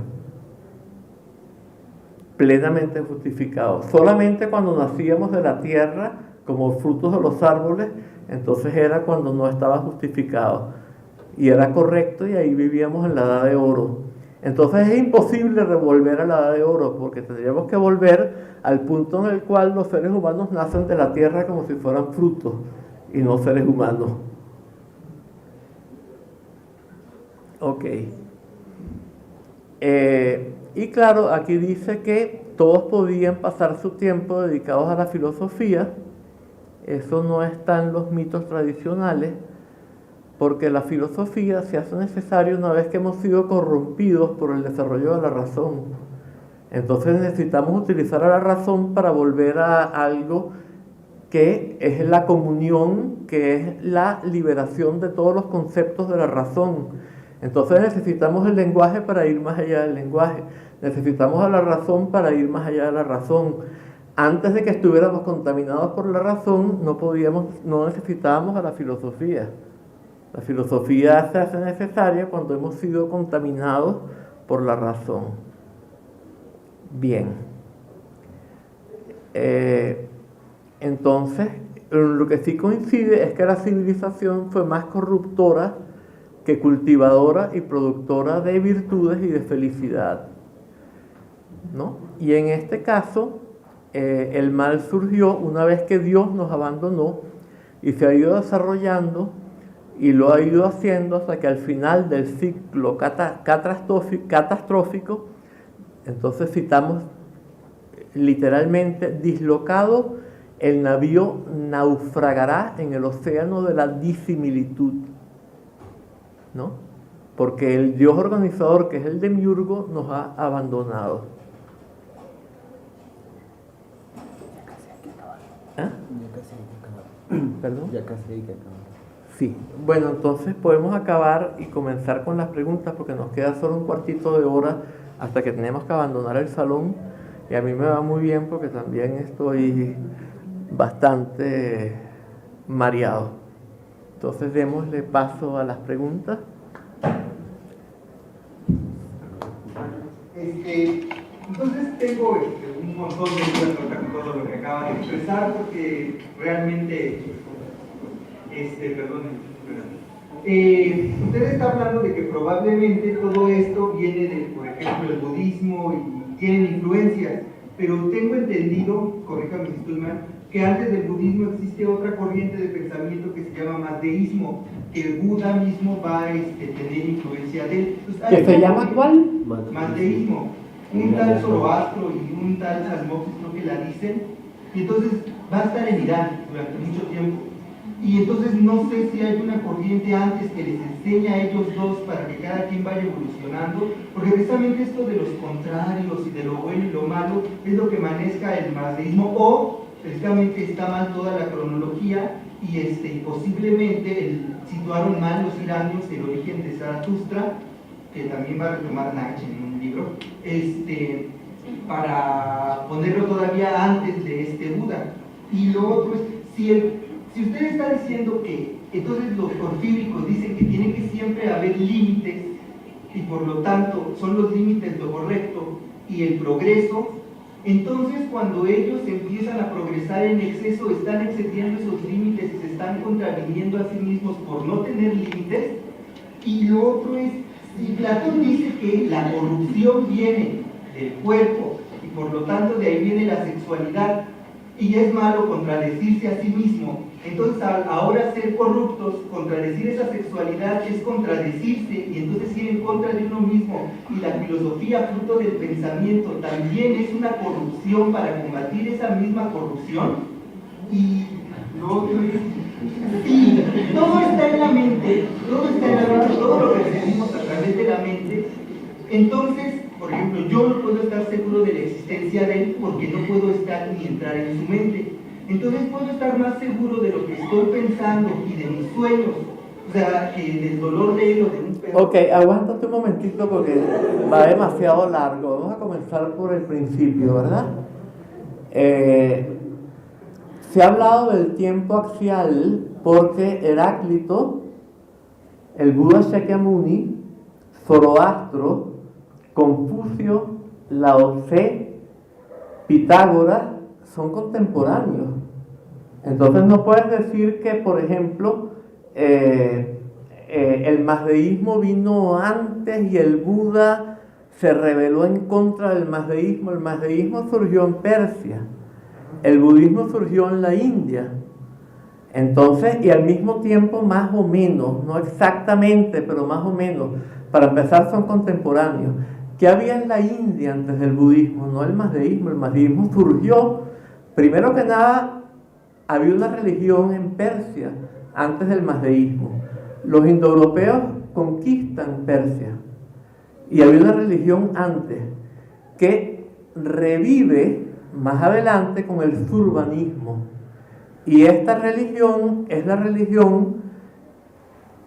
Plenamente justificado. Solamente cuando nacíamos de la tierra, como frutos de los árboles, entonces era cuando no estaba justificado. Y era correcto, y ahí vivíamos en la edad de oro. Entonces es imposible revolver a la edad de oro, porque tendríamos que volver al punto en el cual los seres humanos nacen de la tierra como si fueran frutos y no seres humanos. Ok. Y claro, aquí dice que todos podían pasar su tiempo dedicados a la filosofía. Eso no está en los mitos tradicionales, porque la filosofía se hace necesaria una vez que hemos sido corrompidos por el desarrollo de la razón. Entonces necesitamos utilizar a la razón para volver a algo que es la comunión, que es la liberación de todos los conceptos de la razón. Entonces necesitamos el lenguaje para ir más allá del lenguaje. Necesitamos a la razón para ir más allá de la razón. Antes de que estuviéramos contaminados por la razón, no necesitábamos a la filosofía. La filosofía se hace necesaria cuando hemos sido contaminados por la razón. Bien. Entonces, lo que sí coincide es que la civilización fue más corruptora que cultivadora y productora de virtudes y de felicidad, ¿no? Y en este caso, el mal surgió una vez que Dios nos abandonó y se ha ido desarrollando y lo ha ido haciendo hasta que al final del ciclo catastrófico, entonces citamos literalmente, dislocado, el navío naufragará en el océano de la disimilitud, ¿no? Porque el Dios organizador, que es el demiurgo, nos ha abandonado. ¿Ah? ¿Perdón? Ya casi hay que acabar. Sí, bueno, entonces podemos acabar y comenzar con las preguntas porque nos queda solo un cuartito de hora hasta que tenemos que abandonar el salón, y a mí me va muy bien porque también estoy bastante mareado. Entonces démosle paso a las preguntas. Entonces tengo un montón de dudas con todo lo que acaba de expresar, porque realmente, usted está hablando de que probablemente todo esto viene de, por ejemplo, el budismo y tienen influencias, pero tengo entendido, corríjame si estoy mal, que antes del budismo existe otra corriente de pensamiento que se llama mazdeísmo, que el Buda mismo va a tener influencia de él. Entonces, ¿Que se llama cuál? Mazdeísmo. Un tal Zoroastro y un tal Salmoxis creo que la dicen, y entonces va a estar en Irán durante mucho tiempo. Y entonces no sé si hay una corriente antes que les enseña a ellos dos para que cada quien vaya evolucionando, porque precisamente esto de los contrarios y de lo bueno y lo malo es lo que maneja el mazdeísmo, o precisamente está mal toda la cronología y posiblemente situaron mal los iranios el origen de Zaratustra, que también va a retomar Nietzsche en un libro, para ponerlo todavía antes de este Buda. Y lo otro es, si usted está diciendo que entonces los porfíricos dicen que tiene que siempre haber límites, y por lo tanto son los límites lo correcto y el progreso, entonces cuando ellos empiezan a progresar en exceso, están excediendo esos límites y se están contraviniendo a sí mismos por no tener límites. Y lo otro es, si Platón dice que la corrupción viene del cuerpo y por lo tanto de ahí viene la sexualidad, y es malo contradecirse a sí mismo, entonces ahora ser corruptos, contradecir esa sexualidad es contradecirse y entonces ir en contra de uno mismo, y la filosofía fruto del pensamiento también es una corrupción para combatir esa misma corrupción. Y todo está en la mente, todo lo que recibimos a través de la mente. Entonces, por ejemplo, yo no puedo estar seguro de la existencia de él porque no puedo estar ni entrar en su mente. Entonces puedo estar más seguro de lo que estoy pensando y de mis sueños, o sea, que del dolor de él o de un Ok, aguántate un momentito porque va demasiado largo. Vamos a comenzar por el principio, ¿verdad? Se ha hablado del tiempo axial porque Heráclito, el Buda Shakyamuni, Zoroastro, Confucio, Lao Tse, Pitágoras son contemporáneos. Entonces no puedes decir que, por ejemplo, el mazdeísmo vino antes y el Buda se rebeló en contra del mazdeísmo. El mazdeísmo surgió en Persia, el budismo surgió en la India. Entonces, y al mismo tiempo, más o menos, no exactamente, pero más o menos, para empezar, son contemporáneos. ¿Qué había en la India antes del budismo? No el mazdeísmo. El mazdeísmo surgió, primero que nada, había una religión en Persia antes del mazdeísmo. Los indoeuropeos conquistan Persia y había una religión antes que revive más adelante con el zurbanismo. Y esta religión es la religión,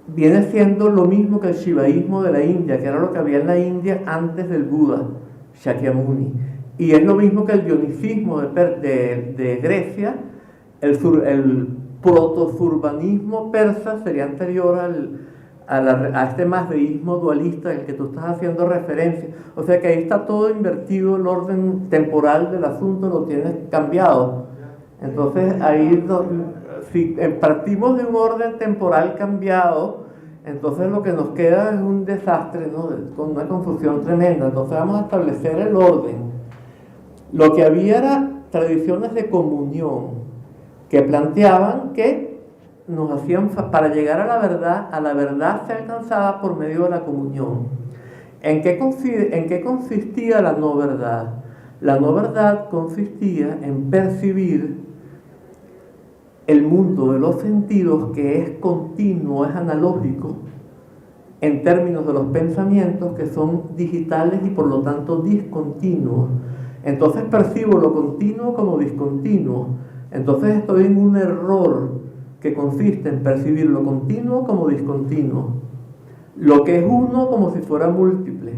viene siendo lo mismo que el shivaísmo de la India, que era lo que había en la India antes del Buda, Shakyamuni. Y es lo mismo que el dionisismo de Grecia. El proto-zurbanismo persa sería anterior a este mazdeísmo dualista del que tú estás haciendo referencia. O sea que ahí está todo invertido, el orden temporal del asunto lo tienes cambiado. Entonces ahí, si partimos de un orden temporal cambiado, entonces lo que nos queda es un desastre, ¿no? Con una confusión tremenda. Entonces vamos a establecer el orden. Lo que había era tradiciones de comunión que planteaban que nos hacían, para llegar a la verdad se alcanzaba por medio de la comunión. ¿En qué consistía la no verdad? La no verdad consistía en percibir el mundo de los sentidos, que es continuo, es analógico, en términos de los pensamientos que son digitales y por lo tanto discontinuos. Entonces percibo lo continuo como discontinuo. Entonces estoy en un error que consiste en percibir lo continuo como discontinuo, lo que es uno como si fuera múltiple.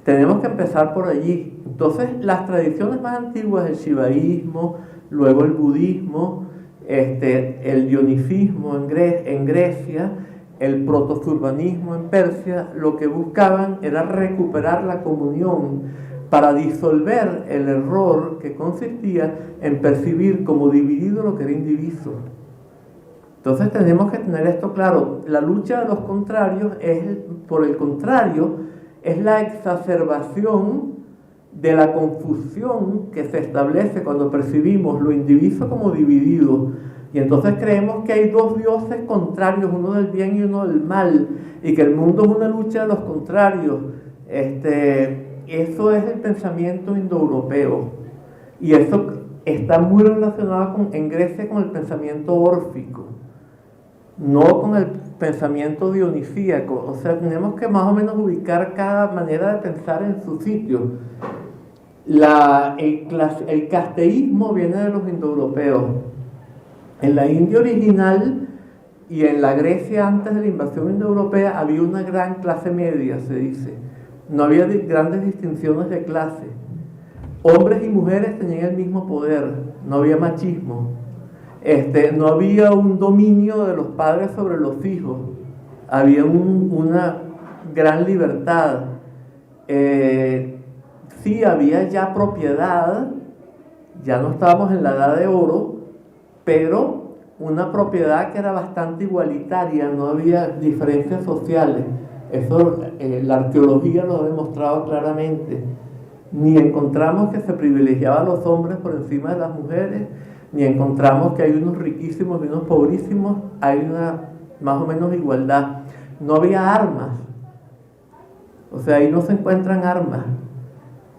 Tenemos que empezar por allí. Entonces las tradiciones más antiguas, el shivaísmo, luego el budismo, el dionisismo en Grecia, el protozurbanismo en Persia, lo que buscaban era recuperar la comunión para disolver el error que consistía en percibir como dividido lo que era indiviso. Entonces tenemos que tener esto claro. La lucha de los contrarios por el contrario, es la exacerbación de la confusión que se establece cuando percibimos lo indiviso como dividido. Y entonces creemos que hay dos dioses contrarios, uno del bien y uno del mal, y que el mundo es una lucha de los contrarios. Eso es el pensamiento indoeuropeo. Y eso está muy relacionado en Grecia con el pensamiento órfico, no con el pensamiento dionisíaco. O sea, tenemos que más o menos ubicar cada manera de pensar en su sitio. El casteísmo viene de los indoeuropeos. En la India original y en la Grecia antes de la invasión indoeuropea había una gran clase media, se dice. No había grandes distinciones de clase. Hombres y mujeres tenían el mismo poder, no había machismo. No había un dominio de los padres sobre los hijos, había una gran libertad. Sí, había ya propiedad, ya no estábamos en la edad de oro, pero una propiedad que era bastante igualitaria, no había diferencias sociales. Eso la arqueología lo ha demostrado claramente. Ni encontramos que se privilegiaba a los hombres por encima de las mujeres, ni encontramos que hay unos riquísimos y unos pobrísimos. Hay una más o menos igualdad. No había armas, o sea, ahí no se encuentran armas,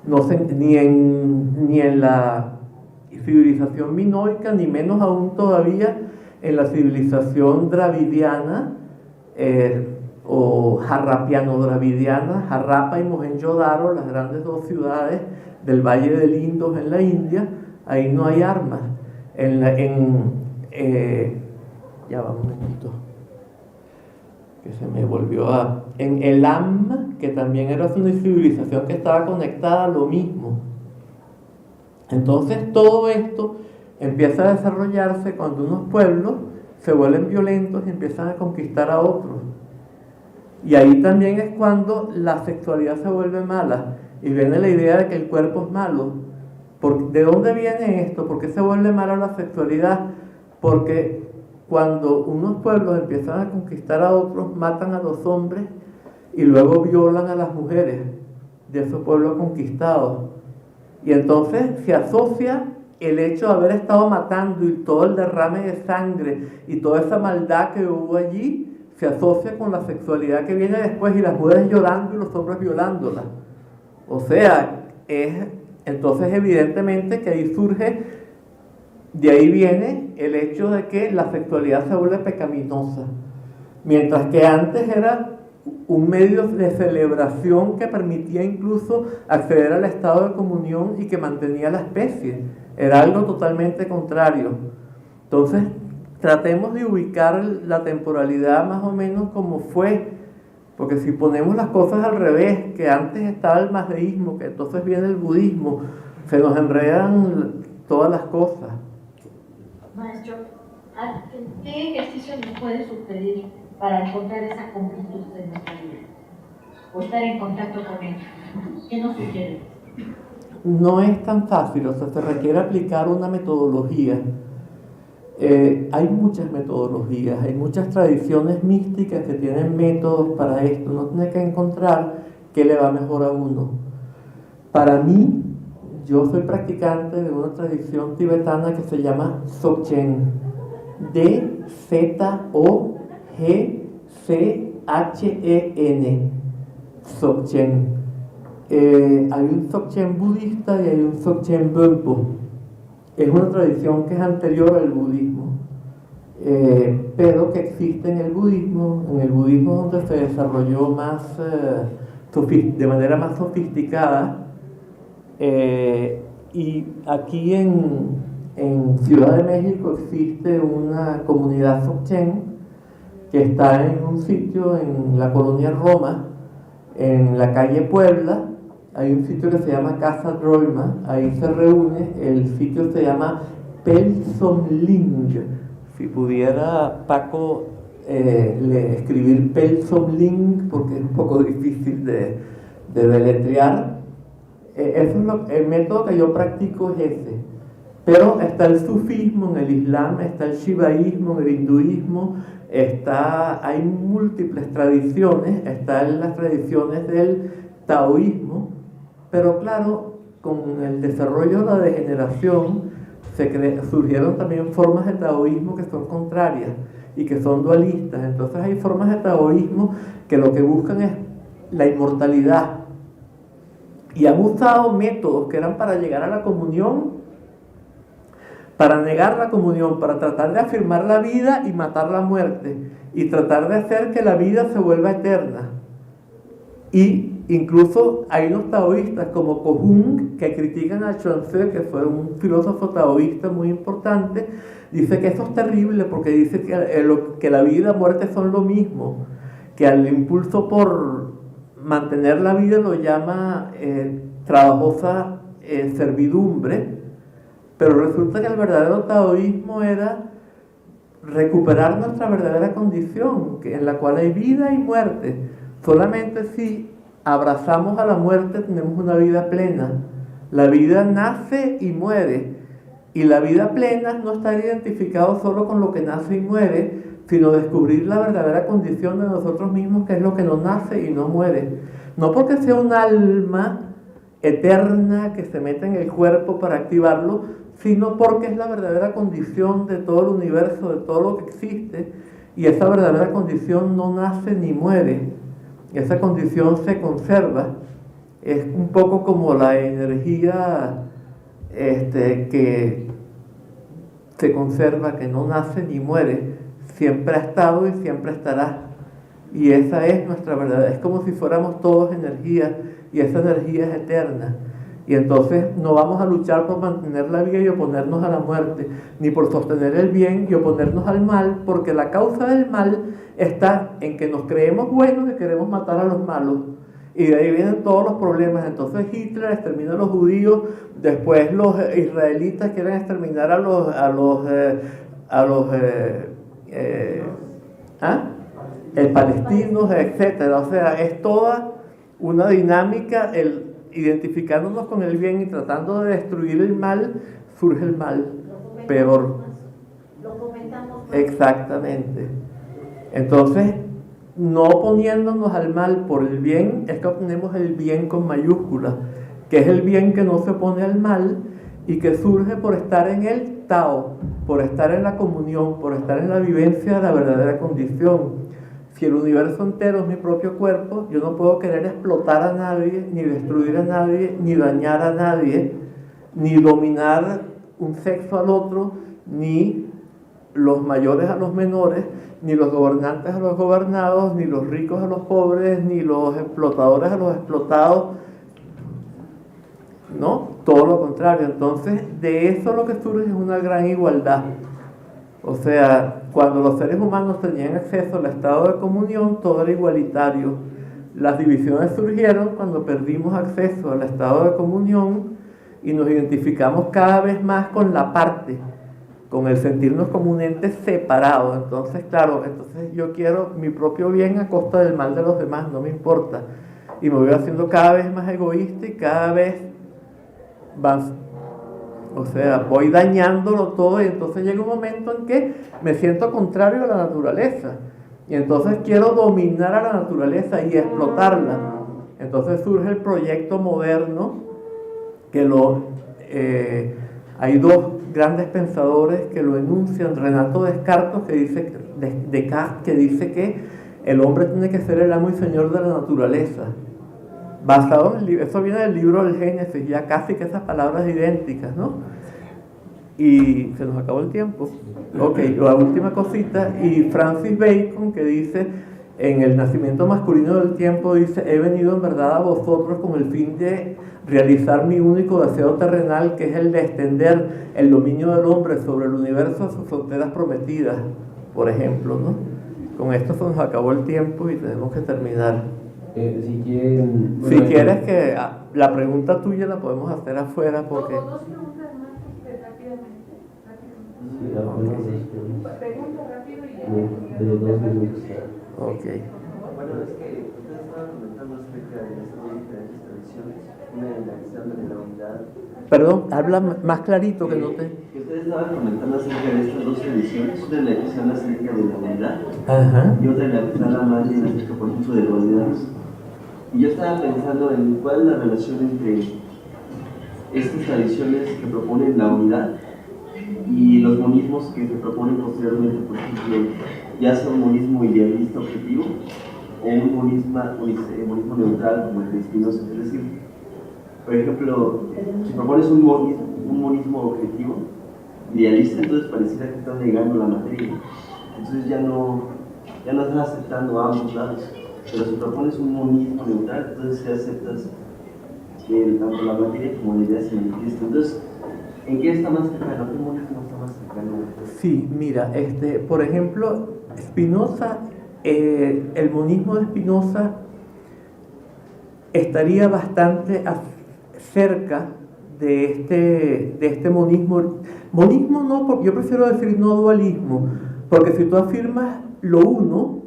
ni en la civilización minoica, ni menos aún todavía en la civilización dravidiana, o jarrapiano-dravidiana. Jarrapa y Mohenjo-Daro, las grandes dos ciudades del Valle del Indus en la India, ahí no hay armas. Ya va un momentito. que se me volvió a... En Elam, que también era una civilización que estaba conectada a lo mismo. Entonces todo esto empieza a desarrollarse cuando unos pueblos se vuelven violentos y empiezan a conquistar a otros. Y ahí también es cuando la sexualidad se vuelve mala y viene la idea de que el cuerpo es malo. ¿De dónde viene esto? ¿Por qué se vuelve mala la sexualidad? Porque cuando unos pueblos empiezan a conquistar a otros, matan a los hombres y luego violan a las mujeres de esos pueblos conquistados. Y entonces se asocia el hecho de haber estado matando y todo el derrame de sangre y toda esa maldad que hubo allí, se asocia con la sexualidad que viene después y las mujeres llorando y los hombres violándolas. O sea, entonces evidentemente que ahí surge, de ahí viene el hecho de que la sexualidad se vuelve pecaminosa. Mientras que antes era un medio de celebración que permitía incluso acceder al estado de comunión y que mantenía la especie. Era algo totalmente contrario. Entonces, tratemos de ubicar la temporalidad más o menos como fue, porque si ponemos las cosas al revés, que antes estaba el mazdeísmo, que entonces viene el budismo, se nos enredan todas las cosas. Maestro, ¿qué ejercicio nos puede sugerir para encontrar esa completud de nuestra vida? O estar en contacto con ella. ¿Qué nos sugiere? No es tan fácil, o sea, se requiere aplicar una metodología. Hay muchas metodologías, hay muchas tradiciones místicas que tienen métodos para esto. Uno tiene que encontrar qué le va mejor a uno. Para mí, yo soy practicante de una tradición tibetana que se llama Dzogchen. D-Z-O-G-C-H-E-N. Dzogchen. Hay un Dzogchen budista y hay un Dzogchen Bonpo. Es una tradición que es anterior al budismo, pero que existe en el budismo donde se desarrolló más, de manera más sofisticada. Y aquí en Ciudad de México existe una comunidad Dzogchen que está en un sitio en la colonia Roma, en la calle Puebla. Hay un sitio que se llama Casa Droima, ahí se reúne, el sitio se llama Pelzomling. Si pudiera Paco escribir Pelzomling, porque es un poco difícil de deletrear. Eso es el método que yo practico es ese. Pero está el sufismo en el Islam, está el shivaísmo en el hinduismo, hay múltiples tradiciones, están las tradiciones del taoísmo, pero claro, con el desarrollo de la degeneración surgieron también formas de taoísmo que son contrarias y que son dualistas. Entonces hay formas de taoísmo que lo que buscan es la inmortalidad y han usado métodos que eran para llegar a la comunión, para negar la comunión, para tratar de afirmar la vida y matar la muerte, y tratar de hacer que la vida se vuelva eterna. Y incluso hay unos taoístas como Kojun que critican a Chuang Tzu, que fue un filósofo taoísta muy importante. Dice que eso es terrible porque dice que la vida y la muerte son lo mismo, que al impulso por mantener la vida lo llama trabajosa servidumbre. Pero resulta que el verdadero taoísmo era recuperar nuestra verdadera condición, en la cual hay vida y muerte. Solamente si abrazamos a la muerte tenemos una vida plena. La vida nace y muere. Y la vida plena no está identificada solo con lo que nace y muere, sino descubrir la verdadera condición de nosotros mismos, que es lo que no nace y no muere. No porque sea un alma eterna que se mete en el cuerpo para activarlo, sino porque es la verdadera condición de todo el universo, de todo lo que existe, y esa verdadera condición no nace ni muere, esa condición se conserva. Es un poco como la energía que se conserva, que no nace ni muere, siempre ha estado y siempre estará, y esa es nuestra verdad. Es como si fuéramos todos energía, y esa energía es eterna. Y entonces no vamos a luchar por mantener la vida y oponernos a la muerte, ni por sostener el bien y oponernos al mal, porque la causa del mal está en que nos creemos buenos y queremos matar a los malos. Y de ahí vienen todos los problemas. Entonces Hitler extermina a los judíos, después los israelitas quieren exterminar a los palestinos, etcétera. O sea, es toda una dinámica, identificándonos con el bien y tratando de destruir el mal, surge el mal peor. Lo comentamos más. Exactamente. Entonces, no oponiéndonos al mal por el bien, es que obtenemos el bien con mayúsculas, que es el bien que no se opone al mal y que surge por estar en el Tao, por estar en la comunión, por estar en la vivencia de la verdadera condición. Si el universo entero es mi propio cuerpo, yo no puedo querer explotar a nadie, ni destruir a nadie, ni dañar a nadie, ni dominar un sexo al otro, ni los mayores a los menores, ni los gobernantes a los gobernados, ni los ricos a los pobres, ni los explotadores a los explotados. No, todo lo contrario. Entonces, de eso lo que surge es una gran igualdad. O sea, cuando los seres humanos tenían acceso al estado de comunión, todo era igualitario. Las divisiones surgieron cuando perdimos acceso al estado de comunión y nos identificamos cada vez más con la parte, con el sentirnos como un ente separado. Entonces, claro, yo quiero mi propio bien a costa del mal de los demás, no me importa. Y me voy haciendo cada vez más egoísta y cada vez voy dañándolo todo, y entonces llega un momento en que me siento contrario a la naturaleza. Y entonces quiero dominar a la naturaleza y explotarla. Entonces surge el proyecto moderno, que hay dos grandes pensadores que lo enuncian. Renato Descartes, que dice que el hombre tiene que ser el amo y señor de la naturaleza. Basado en eso viene del libro del Génesis, ya casi que esas palabras idénticas, ¿no? Y se nos acabó el tiempo. Ok, la última cosita. Y Francis Bacon, que dice, en El nacimiento masculino del tiempo, dice: he venido en verdad a vosotros con el fin de realizar mi único deseo terrenal, que es el de extender el dominio del hombre sobre el universo a sus fronteras prometidas, por ejemplo, ¿no? Con esto se nos acabó el tiempo y tenemos que terminar. Si quieren... Si quieres que la pregunta tuya la podemos hacer afuera, porque... Dos preguntas más rápidamente. Sí, la podemos Pregunta rápido y ya. de 2 minutos. Ok. Bueno, es que ustedes estaban comentando acerca de las diferentes tradiciones, una de la que se habla de la unidad. Perdón, habla más clarito que no te... Que ustedes estaban comentando acerca de estas dos tradiciones, una de la que se habla acerca de la unidad. Ajá. Y otra de la que se habla más bien acerca, por ejemplo, de dualidades. Y yo estaba pensando en cuál es la relación entre estas tradiciones que proponen la unidad y los monismos que se proponen posteriormente, por ejemplo, ya sea un monismo idealista objetivo o un monismo neutral como el de Spinoza. Es decir, por ejemplo, si propones un monismo objetivo idealista, entonces pareciera que estás negando la materia. Entonces ya no estás aceptando a ambos lados. Pero si propones un monismo neutral, entonces ya aceptas que tanto la materia como la idea se manifiesta. Entonces, ¿en qué está más cercano? ¿Qué monismo está más cercano? Sí, mira, por ejemplo, Spinoza, el monismo de Spinoza estaría bastante cerca de este monismo. Monismo no, yo prefiero decir no dualismo, porque si tú afirmas lo uno,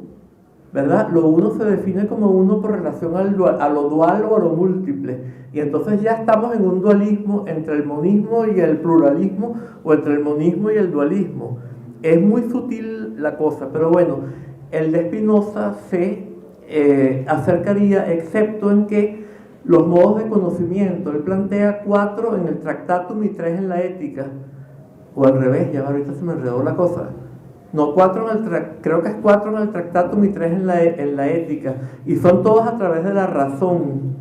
¿verdad? Lo uno se define como uno por relación a lo dual o a lo múltiple. Y entonces ya estamos en un dualismo entre el monismo y el pluralismo, o entre el monismo y el dualismo. Es muy sutil la cosa, pero bueno, el de Spinoza se acercaría, excepto en que los modos de conocimiento, él plantea 4 en el Tractatum y 3 en la Ética, o al revés, ya ahorita se me enredó la cosa. No, creo que es 4 en el Tractatum y 3 en la Ética, y son todos a través de la razón,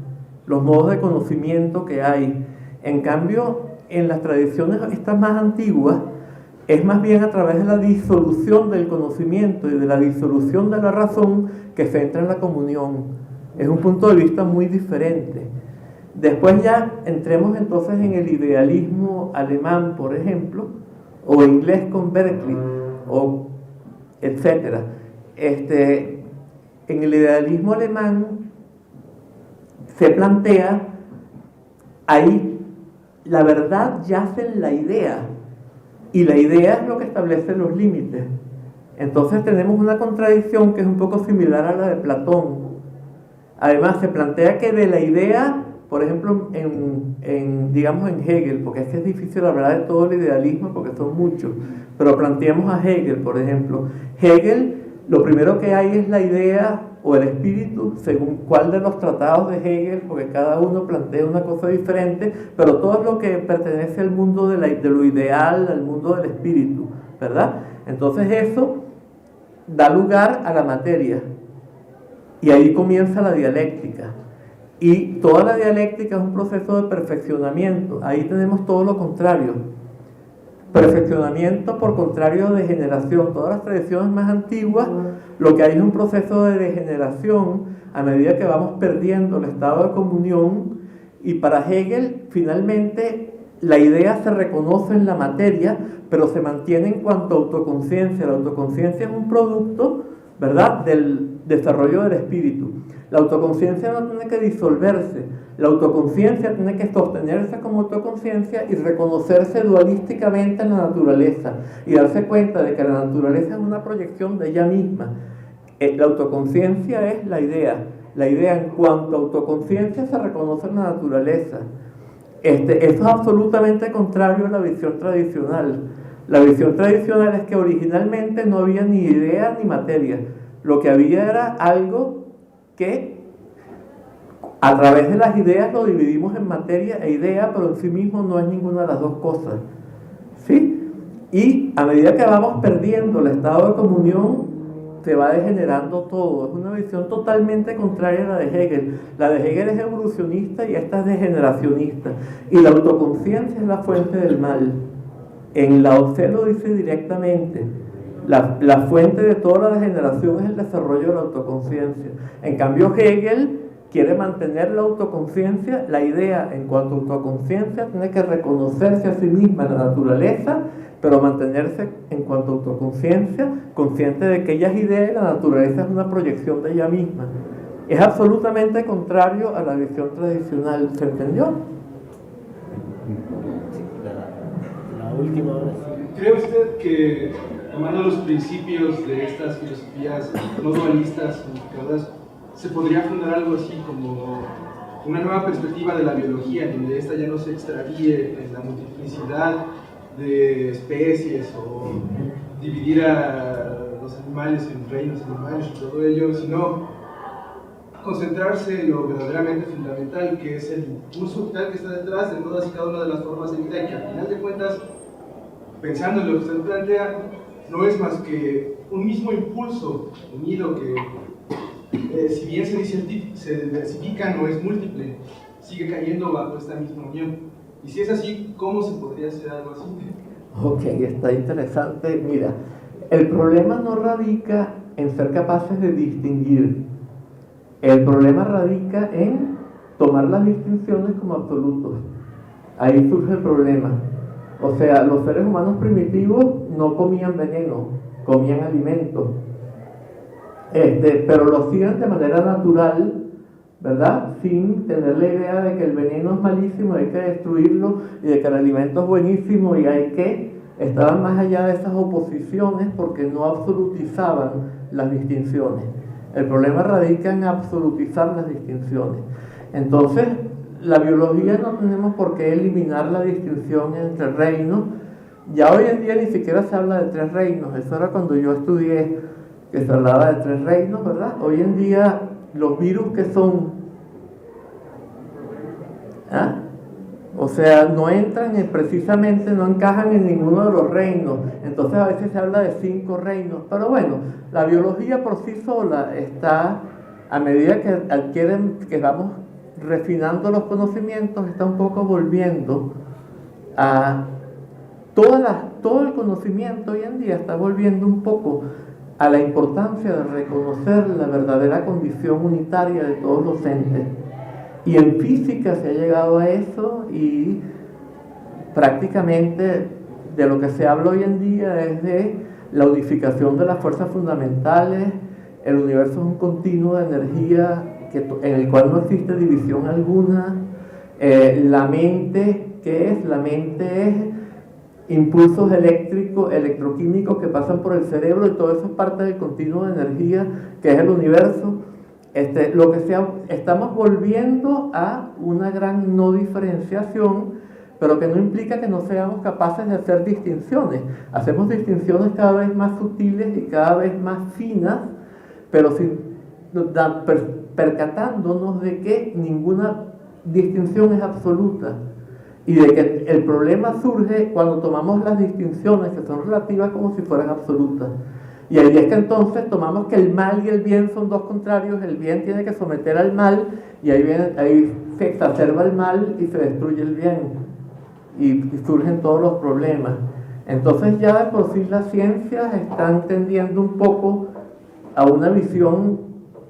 los modos de conocimiento que hay. En cambio, en las tradiciones estas más antiguas, es más bien a través de la disolución del conocimiento y de la disolución de la razón que se entra en la comunión. Es un punto de vista muy diferente. Después ya entremos entonces en el idealismo alemán, por ejemplo, o inglés con Berkeley, o etcétera. en el idealismo alemán se plantea, ahí la verdad yace en la idea, y la idea es lo que establece los límites. Entonces tenemos una contradicción que es un poco similar a la de Platón. Además se plantea que de la idea, por ejemplo, digamos en Hegel, porque es que es difícil hablar de todo el idealismo porque son muchos, pero planteamos a Hegel, por ejemplo. Hegel, lo primero que hay es la idea o el espíritu, según cuál de los tratados de Hegel, porque cada uno plantea una cosa diferente, pero todo es lo que pertenece al mundo de lo ideal, al mundo del espíritu, ¿verdad? Entonces eso da lugar a la materia, y ahí comienza la dialéctica. Y toda la dialéctica es un proceso de perfeccionamiento. Ahí tenemos todo lo contrario. Perfeccionamiento por contrario de degeneración. Todas las tradiciones más antiguas, lo que hay es un proceso de degeneración a medida que vamos perdiendo el estado de comunión. Y para Hegel, finalmente, la idea se reconoce en la materia, pero se mantiene en cuanto a autoconciencia. La autoconciencia es un producto, ¿verdad?, del desarrollo del espíritu. La autoconciencia no tiene que disolverse, la autoconciencia tiene que sostenerse como autoconciencia y reconocerse dualísticamente en la naturaleza y darse cuenta de que la naturaleza es una proyección de ella misma. La autoconciencia es la idea en cuanto a autoconciencia se reconoce en la naturaleza. Esto es absolutamente contrario a la visión tradicional. La visión tradicional es que originalmente no había ni idea ni materia. Lo que había era algo que a través de las ideas lo dividimos en materia e idea, pero en sí mismo no es ninguna de las dos cosas, ¿sí? Y a medida que vamos perdiendo el estado de comunión, se va degenerando todo. Es una visión totalmente contraria a la de Hegel. La de Hegel es evolucionista y esta es degeneracionista. Y la autoconciencia es la fuente del mal. En Lao Tse lo dice directamente. La fuente de toda la degeneración es el desarrollo de la autoconciencia. En cambio, Hegel quiere mantener la autoconciencia. La idea en cuanto a autoconciencia tiene que reconocerse a sí misma en la naturaleza, pero mantenerse en cuanto a autoconciencia, consciente de que ella es idea y la naturaleza es una proyección de ella misma. Es absolutamente contrario a la visión tradicional. ¿Se entendió? La última hora sí. ¿Cree usted que, tomando los principios de estas filosofías no dualistas, unificadoras, se podría fundar algo así como una nueva perspectiva de la biología, donde esta ya no se extravíe en la multiplicidad de especies o dividir a los animales en reinos animales y todo ello, sino concentrarse en lo verdaderamente fundamental, que es el impulso vital que está detrás de todas y cada una de las formas de vida, y que al final de cuentas, pensando en lo que usted plantea, no es más que un mismo impulso unido que, si bien se diversifica, no es múltiple, sigue cayendo bajo esta misma unión. Y si es así, ¿cómo se podría hacer algo así? Ok, está interesante. Mira, el problema no radica en ser capaces de distinguir. El problema radica en tomar las distinciones como absolutos. Ahí surge el problema. O sea, los seres humanos primitivos no comían veneno, comían alimentos. Pero lo hacían de manera natural, ¿verdad? Sin tener la idea de que el veneno es malísimo, hay que destruirlo, y de que el alimento es buenísimo y hay que... Estaban más allá de esas oposiciones porque no absolutizaban las distinciones. El problema radica en absolutizar las distinciones. Entonces, la biología no tenemos por qué eliminar la distinción entre reinos. Ya hoy en día ni siquiera se habla de 3 reinos. Eso era cuando yo estudié, que se hablaba de 3 reinos, ¿verdad? Hoy en día los virus que son, o sea, no entran precisamente, no encajan en ninguno de los reinos. Entonces a veces se habla de 5 reinos. Pero bueno, la biología por sí sola está, a medida que vamos refinando los conocimientos, está un poco volviendo a todo el conocimiento hoy en día está volviendo un poco a la importancia de reconocer la verdadera condición unitaria de todos los entes. Y en física se ha llegado a eso, y prácticamente de lo que se habla hoy en día es de la unificación de las fuerzas fundamentales, el universo es un continuo de energía en el cual no existe división alguna. La mente, ¿qué es? La mente es impulsos eléctricos, electroquímicos que pasan por el cerebro, y todo eso es parte del continuo de energía que es el universo. Lo que estamos volviendo a una gran no diferenciación, pero que no implica que no seamos capaces de hacer distinciones. Hacemos distinciones cada vez más sutiles y cada vez más finas, pero percatándonos de que ninguna distinción es absoluta, y de que el problema surge cuando tomamos las distinciones que son relativas como si fueran absolutas. Y ahí es que entonces tomamos que el mal y el bien son dos contrarios, el bien tiene que someter al mal, y ahí se exacerba el mal y se destruye el bien, y surgen todos los problemas. Entonces ya de por sí las ciencias están tendiendo un poco a una visión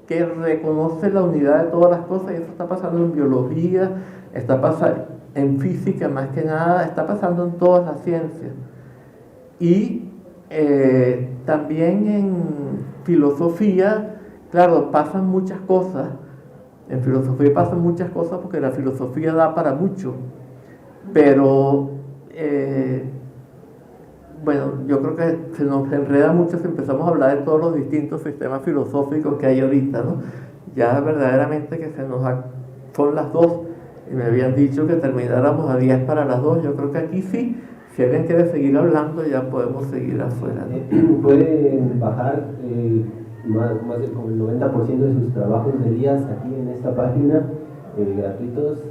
que reconoce la unidad de todas las cosas, y eso está pasando en biología, está pasando en física más que nada, está pasando en todas las ciencias. Y también en filosofía, claro, pasan muchas cosas. En filosofía pasan muchas cosas porque la filosofía da para mucho. Pero, bueno, yo creo que se nos enreda mucho si empezamos a hablar de todos los distintos sistemas filosóficos que hay ahorita, ¿no? Ya verdaderamente que son las 2, y me habían dicho que termináramos a 10 para las 2. Yo creo que aquí sí. Si alguien quiere seguir hablando, ya podemos seguir afuera, ¿no? Pueden bajar más del como el 90% de sus trabajos de Elías aquí en esta página, gratuitos.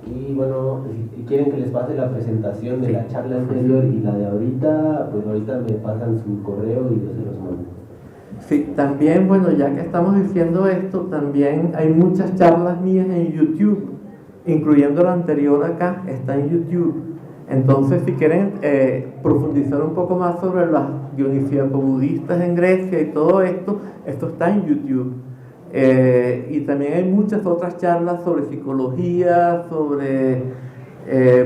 Y bueno, si quieren que les pase la presentación de la charla anterior y la de ahorita, pues ahorita me pasan su correo y yo se los mando. Sí, también, bueno, ya que estamos diciendo esto, también hay muchas charlas mías en YouTube, incluyendo la anterior acá, está en YouTube. Entonces, si quieren profundizar un poco más sobre las dionisíaco-budistas en Grecia y todo esto está en YouTube. Y también hay muchas otras charlas sobre psicología, sobre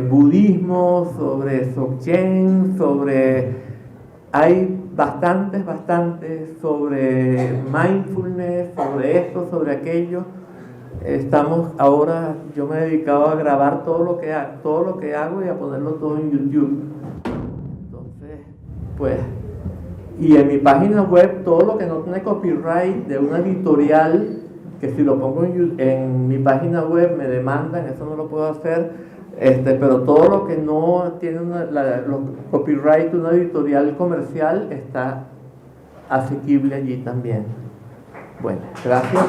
budismo, sobre Dzogchen, hay bastantes sobre mindfulness, sobre esto, sobre aquello. Yo me he dedicado a grabar todo lo que hago y a ponerlo todo en YouTube. Entonces, pues, y en mi página web, todo lo que no tiene copyright de una editorial, que si lo pongo en mi página web me demandan, eso no lo puedo hacer, pero todo lo que no tiene los copyright de una editorial comercial está asequible allí también. Bueno, gracias.